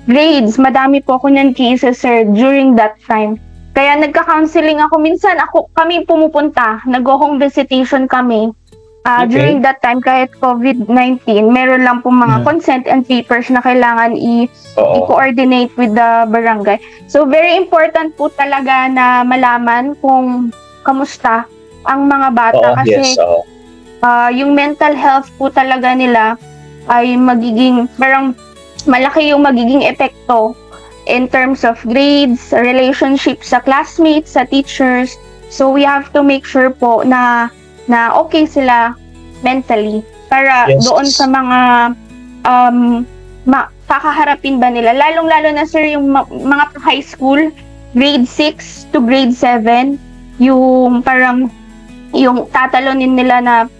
grades. Madami po ako niyan cases, sir, during that time. Kaya nagka-counseling ako. Minsan kami pumupunta, nag-home visitation kami. During that time, kahit COVID-19, meron lang po mga consent and papers na kailangan i-coordinate with the barangay. So, very important po talaga na malaman kung kamusta ang mga bata. Kasi yung mental health po talaga nila ay magiging, parang malaki yung magiging epekto in terms of grades, relationships sa classmates, sa teachers. So, we have to make sure po na okay sila mentally para doon sa mga kakaharapin ba nila. Lalong-lalo na, sir, yung mga high school, grade 6 to grade 7, yung parang yung tatalonin nila na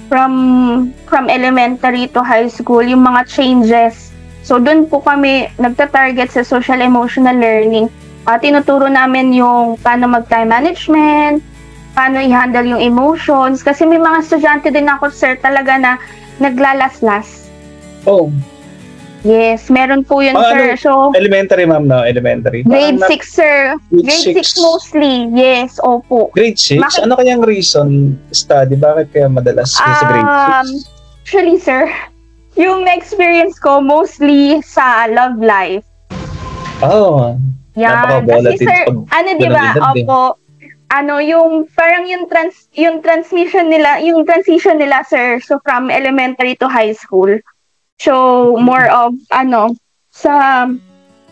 from elementary to high school, yung mga changes. So, doon po kami nagta-target sa social emotional learning. Tinuturo namin yung paano mag-time management, paano i-handle yung emotions. Kasi may mga estudyante din ako, sir, talaga na naglalaslas. Yes, meron po yun, sir. So, elementary, ma'am, no? Elementary. Grade 6, sir. Grade 6 mostly. Yes, opo. Grade 6? Ano kayang reason study? Bakit kaya madalas sa grade 6? Actually, sir, yung experience ko mostly sa love life. Yan. Kasi, sir, diba? Opo. Yung parang yung transition nila, sir, so from elementary to high school. So more of sa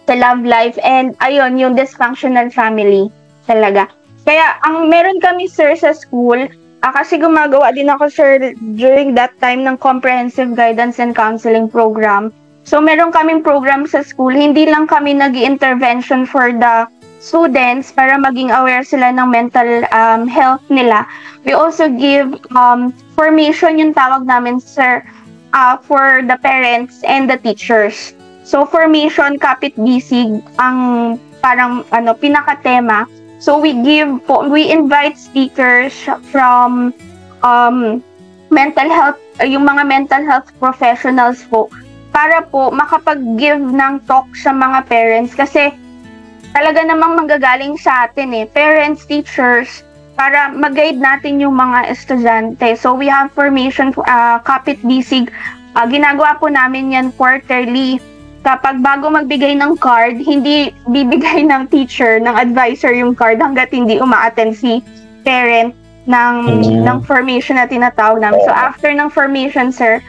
love life and ayun yung dysfunctional family talaga. Kaya ang meron kami, sir, sa school, kasi gumagawa din ako, sir, during that time ng comprehensive guidance and counseling program. So meron kaming program sa school, hindi lang kami nag-intervention for the students para maging aware sila ng mental health nila. We also give formation, yung tawag namin, sir, for the parents and the teachers. So formation, kapit bisig ang parang pinaka-tema. So we invite speakers from mental health, yung mga mental health professionals po, para po makapag-give ng talk sa mga parents kasi talaga namang manggagaling sa atin parents, teachers, para mag-guide natin yung mga estudyante. So we have formation, kapit bisig, ginagawa po namin yan quarterly. Kapag bago magbigay ng card, hindi bibigay ng teacher, ng advisor yung card hanggat hindi uma-attend si parent ng formation na tinatawag namin. So after ng formation, sir,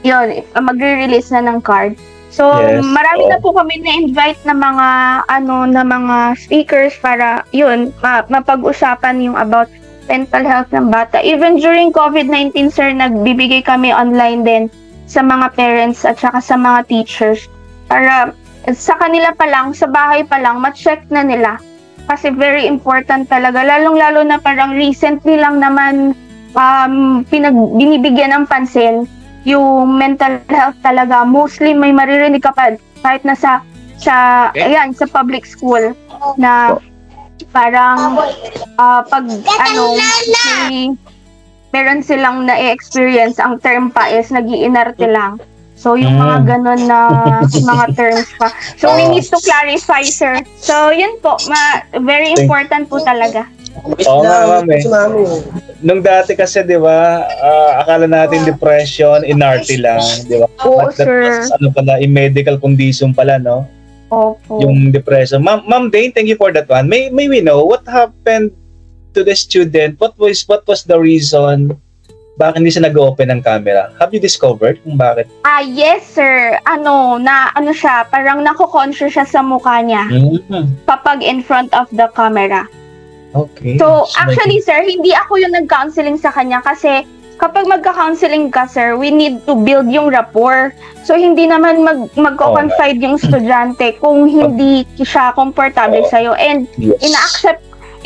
yun, magre-release na ng card. So marami na po kami na-invite na mga speakers para yun, mapag-usapan yung about mental health ng bata. Even during COVID-19, sir, nagbibigay kami online din sa mga parents at saka sa mga teachers para sa kanila pa lang, sa bahay pa lang, ma-check na nila. Kasi very important talaga. Lalong-lalo na parang recently lang naman binibigyan ng pansin yung mental health talaga. Mostly may maririnig ka pa kahit na sa public school na parang pag meron silang na-experience, ang term pa is nag-iinarte lang. So, yung mga ganun na mga terms pa. So, we need to clarify, sir. So, yun po. Very important po talaga. Oo nga, ma'am. Nung dati kasi, di ba, akala natin depression, inarte lang, di ba? Oo, sir. Pala, medical condition pala, no? Opo. Yung depression. Ma'am Dane, thank you for that one. May we know what happened to the student? What was the reason bakit hindi siya nag-open ng camera? Have you discovered kung bakit? Yes, sir. Siya, parang nako-conscious siya sa mukha niya kapag in front of the camera. Okay. So, actually, sir, hindi ako yung nag-counseling sa kanya kasi kapag magka-counseling ka, sir, we need to build yung rapport. So, hindi naman magko-confide yung estudyante kung hindi siya komportable sa'yo. And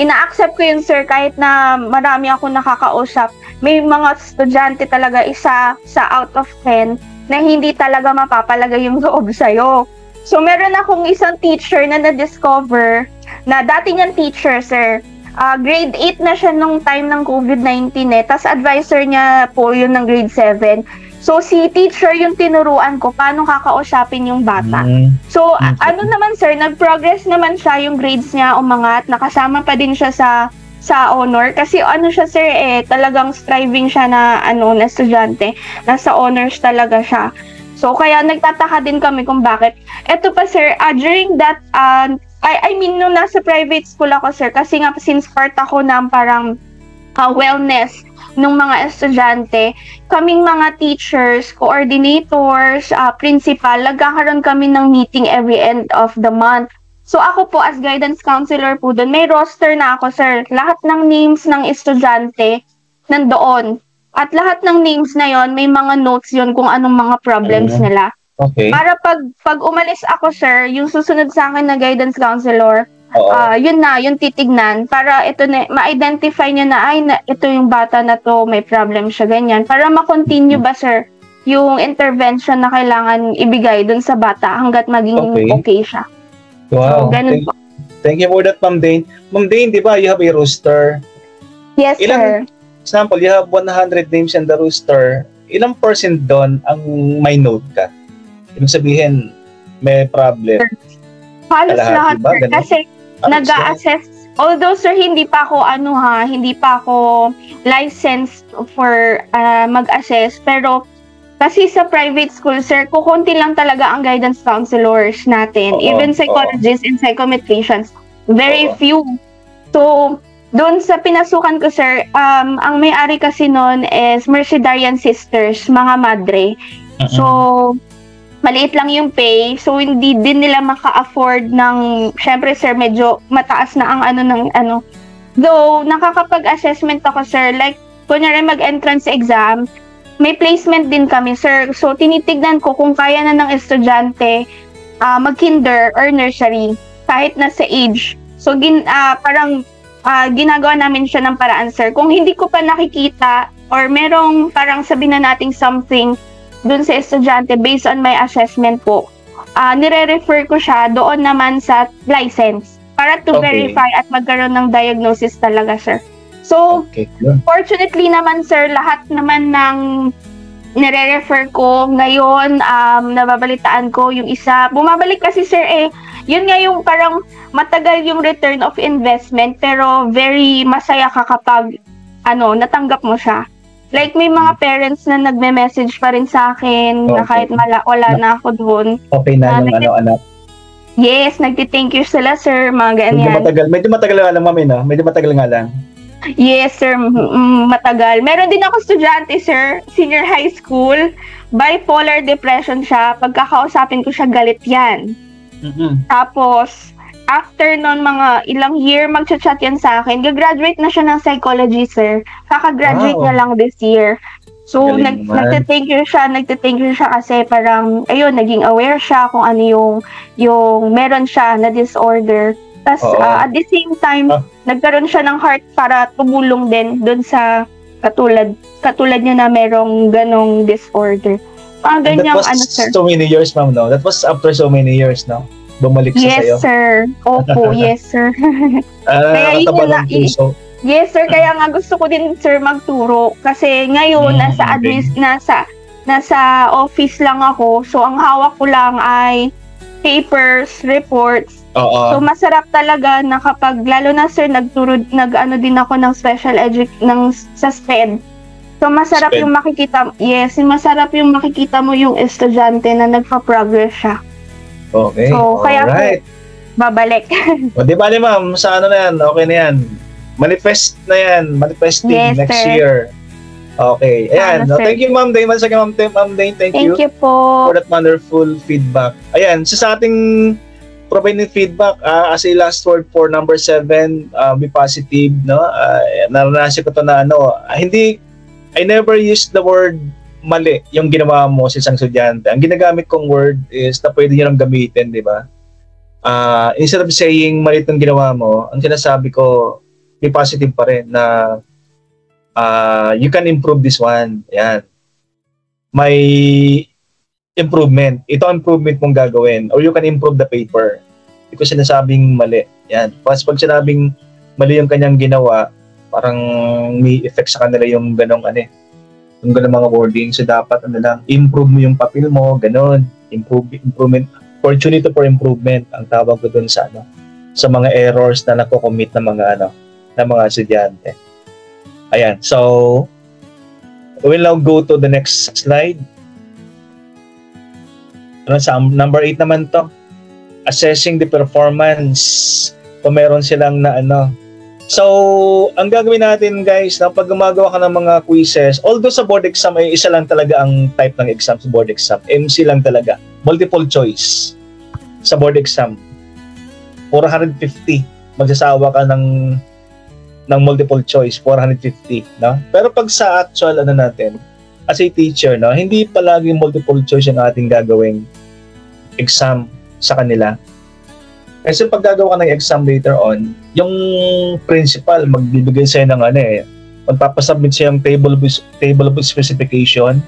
ina-accept ko yun, sir, kahit na marami ako nakakausap. May mga estudyante talaga isa sa out of 10 na hindi talaga mapapalagay yung loob sa'yo. So, meron akong isang teacher na na-discover na dati niyang teacher, sir. Grade 8 na siya nung time ng COVID-19 Tapos advisor niya po yun ng grade 7. So, si teacher yung tinuruan ko paano kakausapin yung bata. So, naman, sir, nag-progress naman siya, yung grades niya umangat. Nakasama pa din siya sa honor. Kasi siya, sir, talagang striving siya na estudyante. Nasa honors talaga siya. So, kaya nagtataka din kami kung bakit. Ito pa, sir, during that, nung nasa private school ako, sir, kasi nga since part ako ng parang wellness ng mga estudyante, kaming mga teachers, coordinators, principal, nagkakaroon kami ng meeting every end of the month. So ako po as guidance counselor po doon, may roster na ako, sir. Lahat ng names ng estudyante nandoon. At lahat ng names na yon, may mga notes yon kung anong mga problems nila. Okay. Para pag umalis ako, sir, yung susunod sa akin na guidance counselor, yung titignan para ito na ma-identify niya na ito yung bata na to, may problem siya, ganyan. Para ma-continue ba, sir, yung intervention na kailangan ibigay dun sa bata hanggat maging okay siya. Wow. So, ganun po. Thank you for that, Ma'am Dane. Ma'am Dane, di ba, you have a roster? Yes, sir. Example, you have 100 names in the roster. Ilang % doon ang may note ka? Ibig sabihin, may problem. Halos lahat, sir. Kasi nag-a-assess. Although, sir, hindi pa ako licensed for mag-assess. Pero, kasi sa private school, sir, kukunti lang talaga ang guidance counselors natin. Even psychologists and psychometricians. Very few. So, doon sa pinasukan ko, sir, ang may-ari kasi noon is Mercedarian Sisters, mga madre. So, maliit lang yung pay. So, hindi din nila maka-afford ng, syempre, sir, medyo mataas na ang Though, nakakapag-assessment ako, sir, like, kunyari mag-entrance exam, may placement din kami, sir. So, tinitignan ko kung kaya na ng estudyante mag-kinder or nursery, kahit na sa age. So, ginagawa namin siya ng paraan, sir. Kung hindi ko pa nakikita or merong parang sabihin na nating something dun sa estudyante based on my assessment po, nire-refer ko siya doon naman sa license para to verify at magkaroon ng diagnosis talaga, sir. So, fortunately naman, sir, lahat naman ng nire-refer ko ngayon, nababalitaan ko yung isa. Bumabalik kasi, sir, yun nga yung parang matagal yung return of investment pero very masaya ka kapag natanggap mo siya. Like, may mga parents na nagme-message pa rin sa akin na kahit wala na ako doon. Okay na yung anak. Yes, nagti-thank you sila, sir, mga ganyan. Medyo matagal nga lang, mami, no? Medyo matagal nga lang. Yes, sir, matagal. Meron din ako estudyante, sir, senior high school. Bipolar depression siya. Pagkakausapin ko siya, galit yan. Tapos, after nun mga ilang year, mag-chat yan sa akin. Gagraduate na siya ng psychology, sir. Kakagraduate niya lang this year. So, nagte-thank you siya kasi parang, ayun, naging aware siya kung ano yung meron siya na disorder. Tapos, at the same time, nagkaroon siya ng heart para tumulong din dun sa katulad niya na merong ganong disorder. Ganyang, that was sir. So many years, ma'am, no? That was after so many years, no? Bumalik siya sa'yo. Yes, sir. Opo, yes, sir. Kaya yun na, yes, sir. Kaya nga gusto ko din, sir, magturo. Kasi ngayon, nasa office lang ako. So, ang hawak ko lang ay papers, reports. So, masarap talaga na kapag, lalo na, sir, nag-ano din ako ng special sa SPED. So, masarap yung makikita, masarap yung makikita mo yung estudyante na nagpa-progress siya. Okay, so, kaya po, babalik. O, di ba, ma'am, sa ano na yan, okay na yan. Manifesting next year. Okay, ayan. Thank you, Ma'am Dane. Once again, Ma'am Dane, thank you po for that wonderful feedback. Ayan, sa ating providing feedback, as a last word for number 7, be positive, no? Naranasan ko to na I never use the word mali yung ginawa mo sa isang estudyante. Ang ginagamit kong word is na pwede nyo lang gamitin, di ba? Instead of saying mali itong ginawa mo, ang sinasabi ko, be positive pa rin na you can improve this one. Yan. May improvement. Ito ang improvement mong gagawin. Or you can improve the paper. Hindi ko sinasabing mali. Yan. Pag sinabing mali yung kanyang ginawa, parang may effect sa kanila yung ganong yung ganong mga wording. So dapat improve mo yung papel mo, ganon. Improvement. Opportunity for improvement ang tawag ko dun sa sa mga errors na nako-commit ng mga estudyante. Ayan. So we'll now go to the next slide. Sa number 8 naman to. Assessing the performance. Kung meron silang So, ang gagawin natin, guys, pag gumagawa ka ng mga quizzes, although sa board exam ay isa lang talaga ang type ng exam sa board exam. MC lang talaga. Multiple choice sa board exam. 450. Magsasawa ka ng multiple choice, 450, no? Pero pag sa actual natin, as a teacher, no, hindi palagi multiple choice yung ating gagawing exam sa kanila. Kasi pag gagawa ka ng exam later on, yung principal magbibigay sa'yo ng magpapasubmit siya yung table of specification.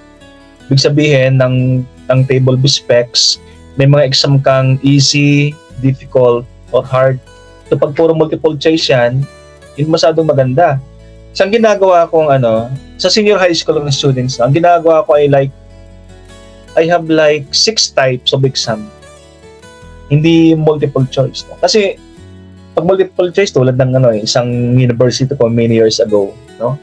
Ibig sabihin ng table of specs, may mga exam kang easy, difficult, or hard. So pag puro multiple choice yan, hindi masyadong maganda. So ang ginagawa kong sa senior high school ng students, ang ginagawa ko ay I have 6 types of exam. Hindi multiple choice. No? Kasi pag multiple choice tulad ng isang university ko many years ago, no?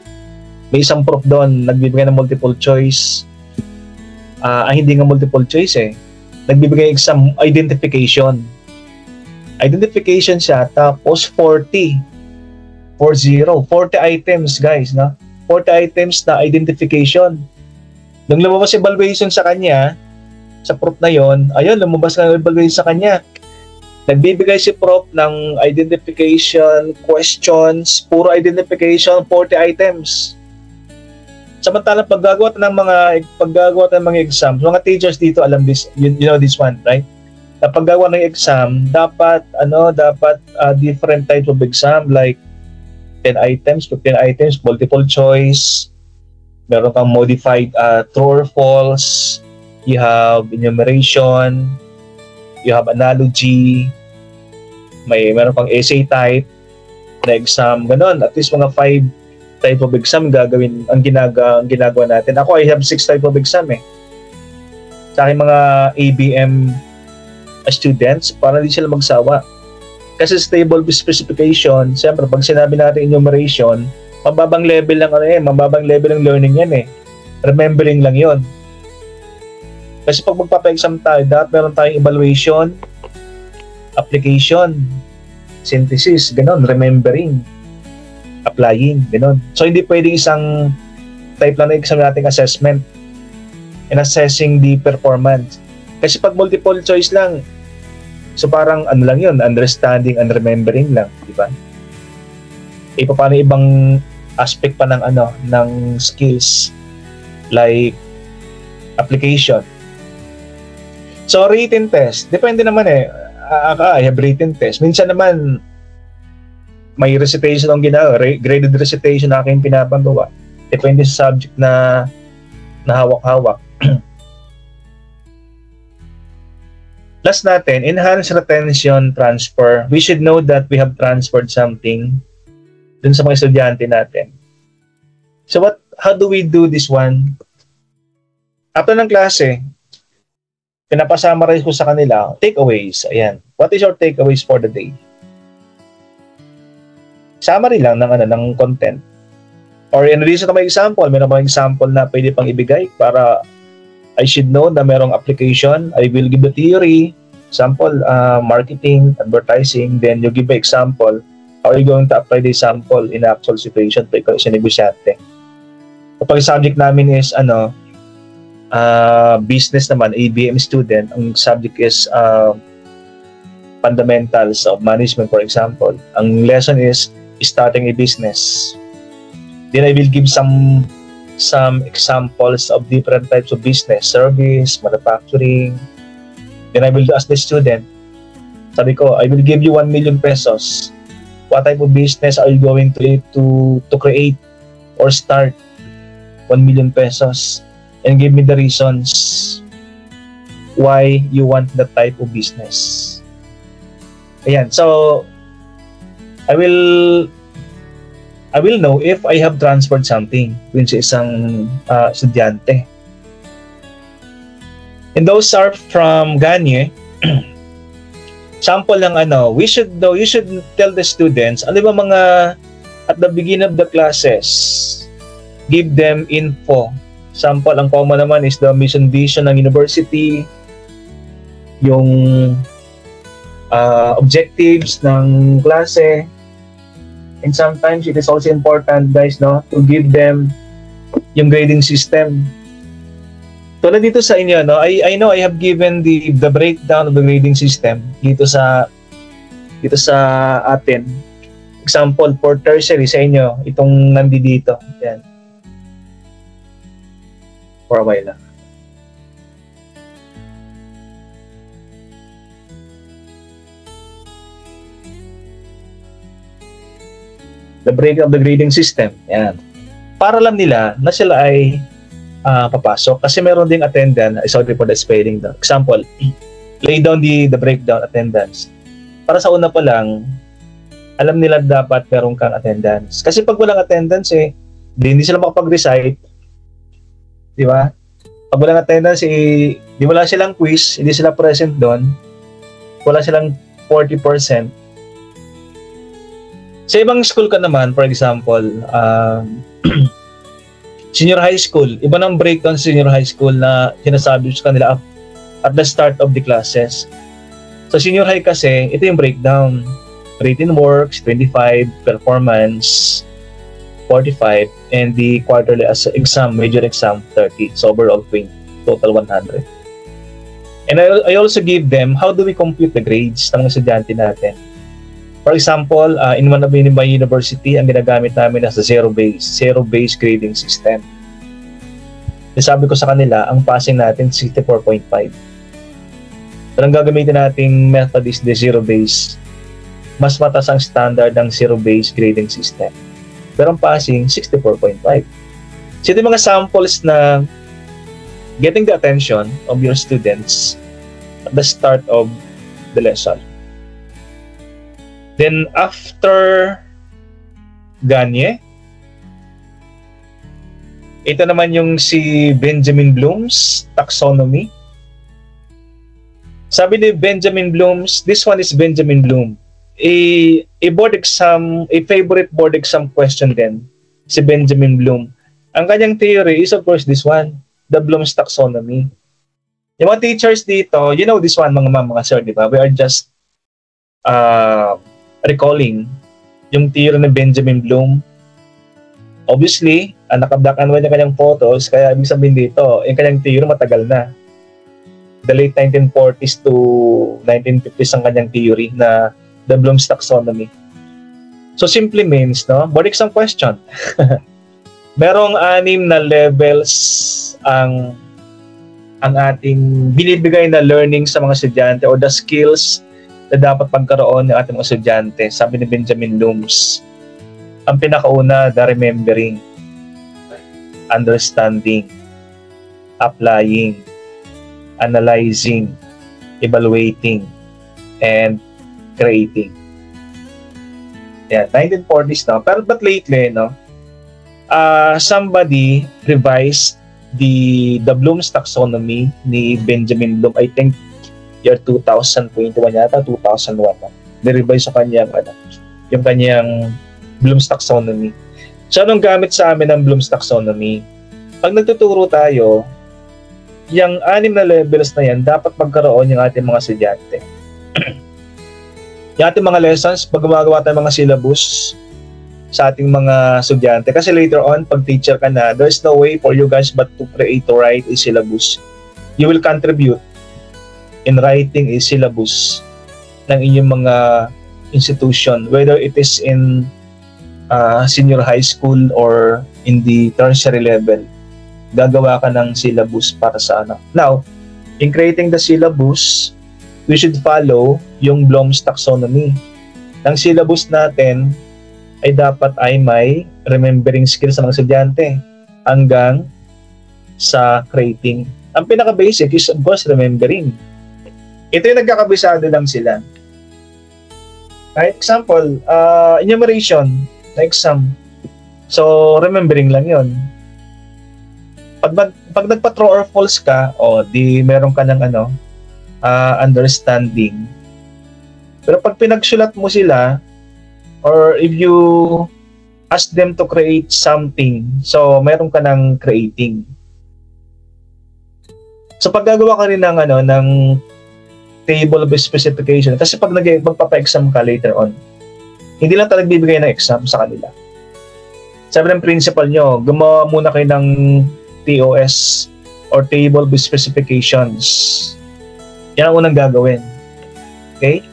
May isang prof doon nagbibigay ng multiple choice. Hindi nga multiple choice Nagbibigay exam identification. Identification siya tapos 40 items, guys, no? 40 items na identification. Nung lumabas evaluation sa kanya, sa prof na yon, ayun, lumabas na evaluation sa kanya. Nagbibigay si prof ng identification, questions, puro identification, 40 items. Samantalang paggagawa ng mga exams, mga teachers dito alam this, you know this one, right? Na paggagawa ng exam, dapat different types of exam like 10 items, 15 items, multiple choice, Meron kang modified true or false, you have enumeration, you have analogy, meron pang essay type na exam, ganun. At least mga 5 type of exam gagawin ang ginagawa natin. Ako, I have 6 type of exam sa aking mga ABM students para hindi sila magsawa. Kasi stable specification, siyempre pag sinabi natin enumeration, mababang level lang mababang level ng learning yan remembering lang yon. Kasi pag magpapa-exam tayo, dapat meron tayong evaluation, application, synthesis, ganon, remembering, applying, ganon. So hindi pwedeng isang type lang ng exam nating assessment and assessing the performance. Kasi pag multiple choice lang, so parang ano lang yun, understanding and remembering lang, di ba? Paano ibang aspect pa ng skills like application. So written test, depende naman I have written test. Minsan naman may recitation ang ginagawa, graded recitation na aking pinapagawa. Depende sa subject na hawak-hawak. Last natin, enhance retention transfer. We should know that we have transferred something dun sa mga estudyante natin. So how do we do this one? After ng klase, pinapasummarize ko sa kanila, takeaways. Ayan. What is your takeaways for the day? Summary lang ng content. Or in addition to my example, meron mga example na pwede pang ibigay para I should know na merong application. I will give the theory, example, marketing, advertising, then you give an example. How are you going to apply the sample in actual situation to ikaw isang negosyante? Kapag subject namin is business naman, ABM student, ang subject is fundamentals of management, for example. Ang lesson is starting a business. Then I will give some examples of different types of business, service, manufacturing. Then I will ask the student, sabi ko, I will give you 1 million pesos. What type of business are you going to create or start? 1 million pesos, and give me the reasons why you want that type of business. Ayan, so I will know if I have transferred something dun sa isang estudyante. And those are from Gagne. Sample lang you should tell the students, ano ba mga, at the beginning of the classes, give them info. Sample, ang common naman is the mission vision ng university, yung objectives ng klase, and sometimes it is also important, guys, to give them yung grading system. Tulad dito sa inyo, I know I have given the breakdown of the grading system dito sa atin. Example, for tertiary sa inyo, itong nandito. Yan. For a while lang. The breakdown of the grading system. Yan. Para lang nila na sila ay papasok kasi meron ding attendance. Sorry for the spelling. Example, lay down the breakdown attendance. Para sa una pa lang, alam nila dapat meron kang attendance. Kasi pag walang attendance hindi sila makapag-recite. Di ba? Pag walang attendance di wala silang quiz, hindi sila present doon. Wala silang 40%. Sa ibang school ka naman, for example, senior high school, iba ng breakdown sa senior high school na sinasabi sa kanila at the start of the classes. Sa senior high kasi, ito yung breakdown. Written works, 25, performance, 45, and the quarterly exam, major exam, 30. So overall 20, total 100. And I also give them, how do we compute the grades ng mga estudyante natin? For example, in one of my university, ang ginagamit namin as zero-based grading system. Sabi ko sa kanila, ang passing natin 64.5. Pero ang gagamitin nating method is the zero-based. Mas mataas ang standard ng zero-based grading system. Pero ang passing, 64.5. So ito yung mga samples na getting the attention of your students at the start of the lesson. Then after Gagne, ito naman yung si Benjamin Bloom's taxonomy. Sabi ni Benjamin Bloom's, this one is Benjamin Bloom. A board exam, a favorite board exam question din, si Benjamin Bloom. Ang kanyang theory is of course this one, the Bloom's taxonomy. Yung mga teachers dito, you know this one mga ma'am, mga sir, di ba? We are just recalling yung theory ni Benjamin Bloom. Obviously, naka-black and white yung kanyang photos, kaya ibig sabihin dito, yung kanyang theory matagal na. The late 1940s to 1950s ang kanyang theory na the Bloom's taxonomy. So simply means, no, board exam question. Merong 6 na levels ang ating binibigay na learning sa mga estudyante or the skills na dapat pagkaroon ng ating mga estudyante. Sabi ni Benjamin Bloom's, ang pinakauna, the remembering, understanding, applying, analyzing, evaluating, and creating. Yeah, 1940s now. But lately, no, somebody revised the Bloom's taxonomy ni Benjamin Bloom. I think year 2021 yata, 2001. Ni-revise sa kanyang yung kanyang Bloom's taxonomy. So anong gamit sa amin ng Bloom's taxonomy? Pag nagtuturo tayo, yung 6 na levels na yan, dapat magkaroon yung ating mga estudyante. Yung ating mga lessons, pag gumagawa tayo mga syllabus sa ating mga estudyante. Kasi later on, pag teacher ka na, there's no way for you guys but to create or write a syllabus. You will contribute in writing a syllabus ng inyong mga institution, whether it is in senior high school or in the tertiary level. Gagawa ka ng syllabus para sa anak. Now, in creating the syllabus, we should follow yung Bloom's taxonomy. Ang syllabus natin ay dapat ay may remembering skills sa mga estudyante hanggang sa creating. Ang pinaka-basic is of course remembering. Ito yung nagkakabisado lang sila. Example, enumeration na exam. So, remembering lang yon. Pag nagpa-true or false ka, di meron ka ng understanding. Pero pag pinagsulat mo sila, or if you ask them to create something, so meron ka ng creating. So pag gagawa ka rin ng table of specification, kasi pag magpapa-exam ka later on, hindi lang talaga bibigay ng exam sa kanila. Sabi ng principal nyo, gumawa muna kayo ng TOS or table of specifications. Yan ang unang gagawin. Okay?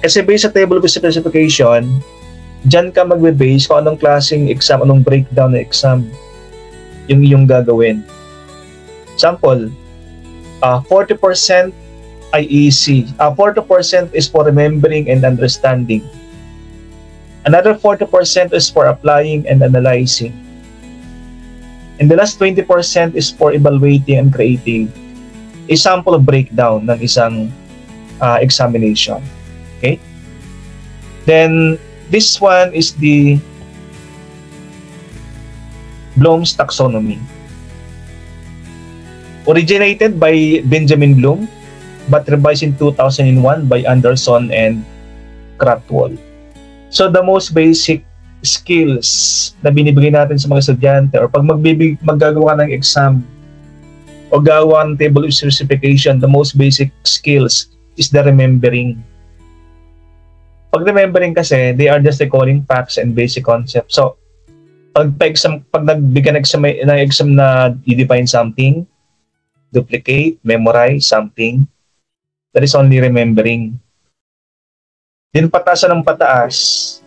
Kasi based sa table of specification, dyan ka magbe-base kung anong klaseng exam, anong breakdown ng exam yung iyong gagawin. Example, 40% ay easy. 40% is for remembering and understanding. Another 40% is for applying and analyzing. And the last 20% is for evaluating and creating. A sample of breakdown ng isang examination. Okay? Then, this one is the Bloom's taxonomy. Originated by Benjamin Bloom, but revised in 2001 by Anderson and Krathwohl. So, the most basic skills na binibigay natin sa mga estudyante or pag maggagawa ng exam o gawa ng table of specification, the most basic skills is the remembering. Pag remembering kasi, they are just recalling facts and basic concepts. So, pag nagbigyan ng exam na i-define something, duplicate, memorize something, that is only remembering. Din pataas ng pataas,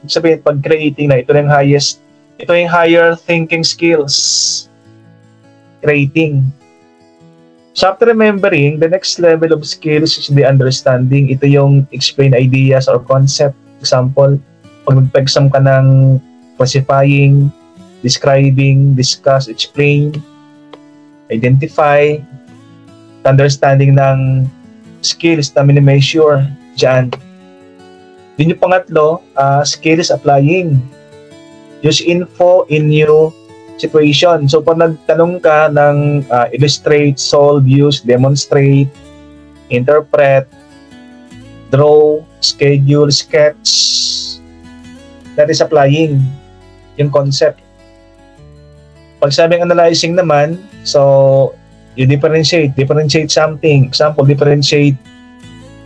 sabihin pag creating na ito yung highest, ito yung higher thinking skills. Creating. So after remembering, the next level of skills is the understanding. Ito yung explain ideas or concept. Example, pag nagpa-exam ka ng classifying, describing, discuss, explain, identify, understanding ng skills na mini-measure dyan. Yun yung pangatlo, skills applying. Use info in new situation. So, pag nagtanong ka ng illustrate, solve, use, demonstrate, interpret, draw, schedule, sketch, that is applying yung concept. Pag sabing analyzing naman, so, you differentiate something. Example, differentiate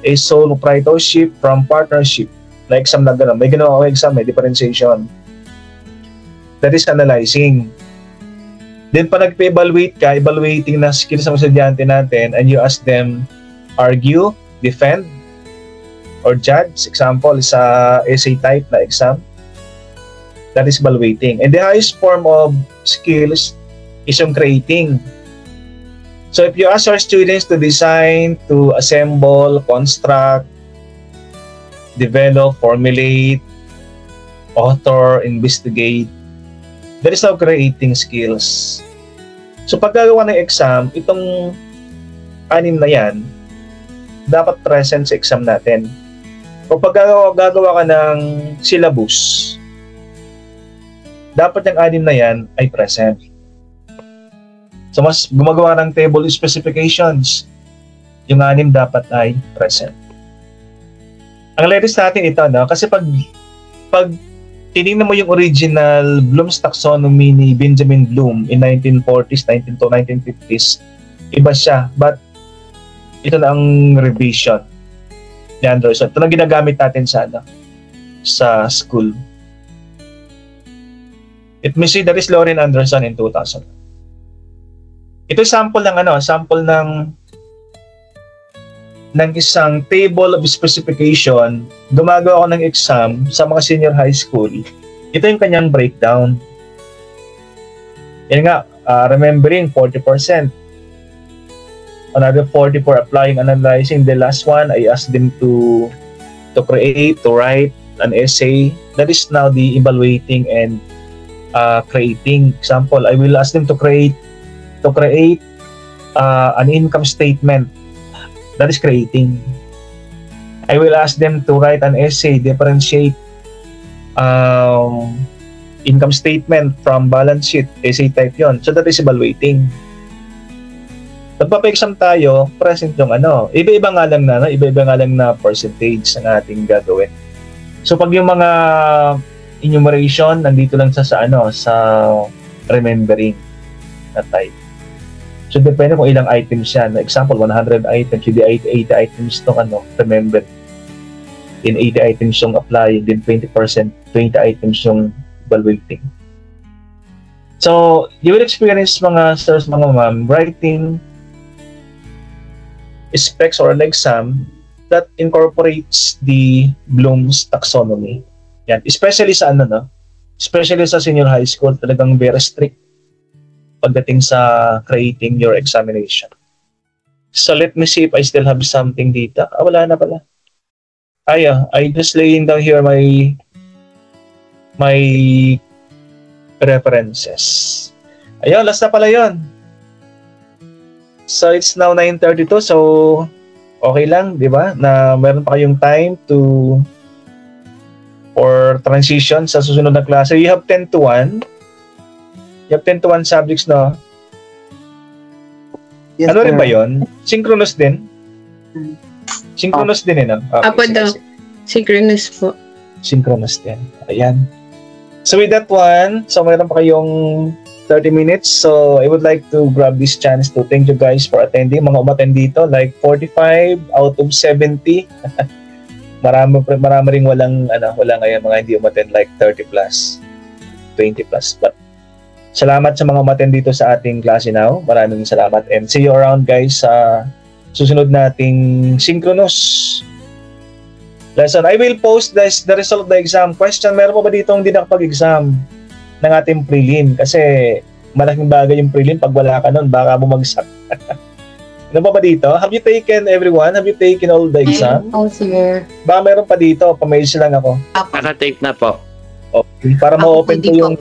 a sole proprietorship from partnership. Like exam na gano'n. May ginawa ako exam, may differentiation. That is analyzing. Then pa nagpa-evaluate ka, evaluating na skills ng estudyante natin, and you ask them, argue, defend, or judge. Example, sa essay type na exam. That is evaluating. And the highest form of skills is yung creating. So if you ask our students to design, to assemble, construct, develop, formulate, author, investigate, there is no creating skills. So pag gagawa ng exam, itong 6 na yan, dapat present sa exam natin. Kapag gagawa ka ng syllabus, dapat yung 6 na yan ay present. So mas gumagawa ng table specifications, yung 6 dapat ay present. Ang latest natin ito, no? Kasi pag tinignan mo yung original Bloom's taxonomy ni Benjamin Bloom in 1940s, 1950s, iba siya. But ito na ang revision ni Anderson. Ito na ginagamit natin sa school. It may say there is Lauren Anderson in 2000. Ito sample ng isang table of specification. Gumagawa ako ng exam sa mga senior high school. Ito yung kanyang breakdown. Yan nga, remembering 40%. Another 40 for applying and analyzing. The last one, I asked them to create, to write an essay. That is now the evaluating and creating. Example, I will ask them to create an income statement. That is creating. I will ask them to write an essay, differentiate income statement from balance sheet, essay type yon. So that is evaluating. Nagpapa-exam tayo, present yung iba-iba nga lang na percentage ang ating gagawin. So pag yung mga enumeration, nandito lang sa remembering na type. So, depende kung ilang items yan. Example, 100 items, hindi 80 items itong remember. Then 80 items yung applying, then 20% 20 items yung evaluating. So, you will experience mga sirs, mga ma'am, writing specs or an exam that incorporates the Bloom's taxonomy. Yan. Especially sa especially sa senior high school, talagang very strict pagdating sa creating your examination. So let me see if I still have something dito. Wala na pala. I just laying down here my references. Ayun, last na pala yun. So it's now 9:32, so okay lang, di ba? Na meron pa kayong time for transition sa susunod na klase. You have 10 to 1. You have 10 to 1 subjects, no? Yes, rin ba yun? Synchronous din? Synchronous din, no? Okay, Apo daw. Synchronous po. Synchronous din. Ayan. So with that one, so mayroon pa kayong 30 minutes. So I would like to grab this chance to thank you guys for attending. Mga umattend dito, like 45 out of 70. marami ring wala ngayon mga hindi umattend, like 30 plus, 20 plus. But salamat sa mga umattend dito sa ating klase now. Maraming salamat and see you around guys sa susunod nating synchronous lesson. I will post the result of the exam question. Meron pa ba dito hindi nakapag-exam ng ating prelim? Kasi malaking bagay yung prelim. Pag wala ka nun, baka bumagsak. Ano pa ba dito? Have you taken, everyone? Have you taken all the exam? Oh, sir. Baka meron pa dito. Pamails lang ako. Naka-take na po. Okay. Para ma-open ko yung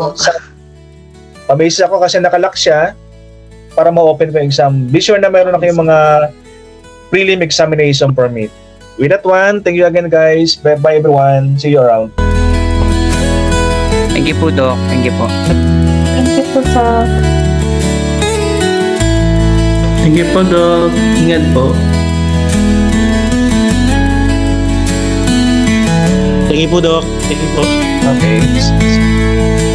Amazed ako kasi nakalock siya para ma-open ko yung exam. Be sure na meron na kayong mga prelim examination permit. With that one, thank you again guys. Bye everyone. See you around. Thank you po, Doc. Thank you po. Thank you po, Doc. Thank you po, Doc. Ingat po. Thank you po, Doc. Thank you po. Okay.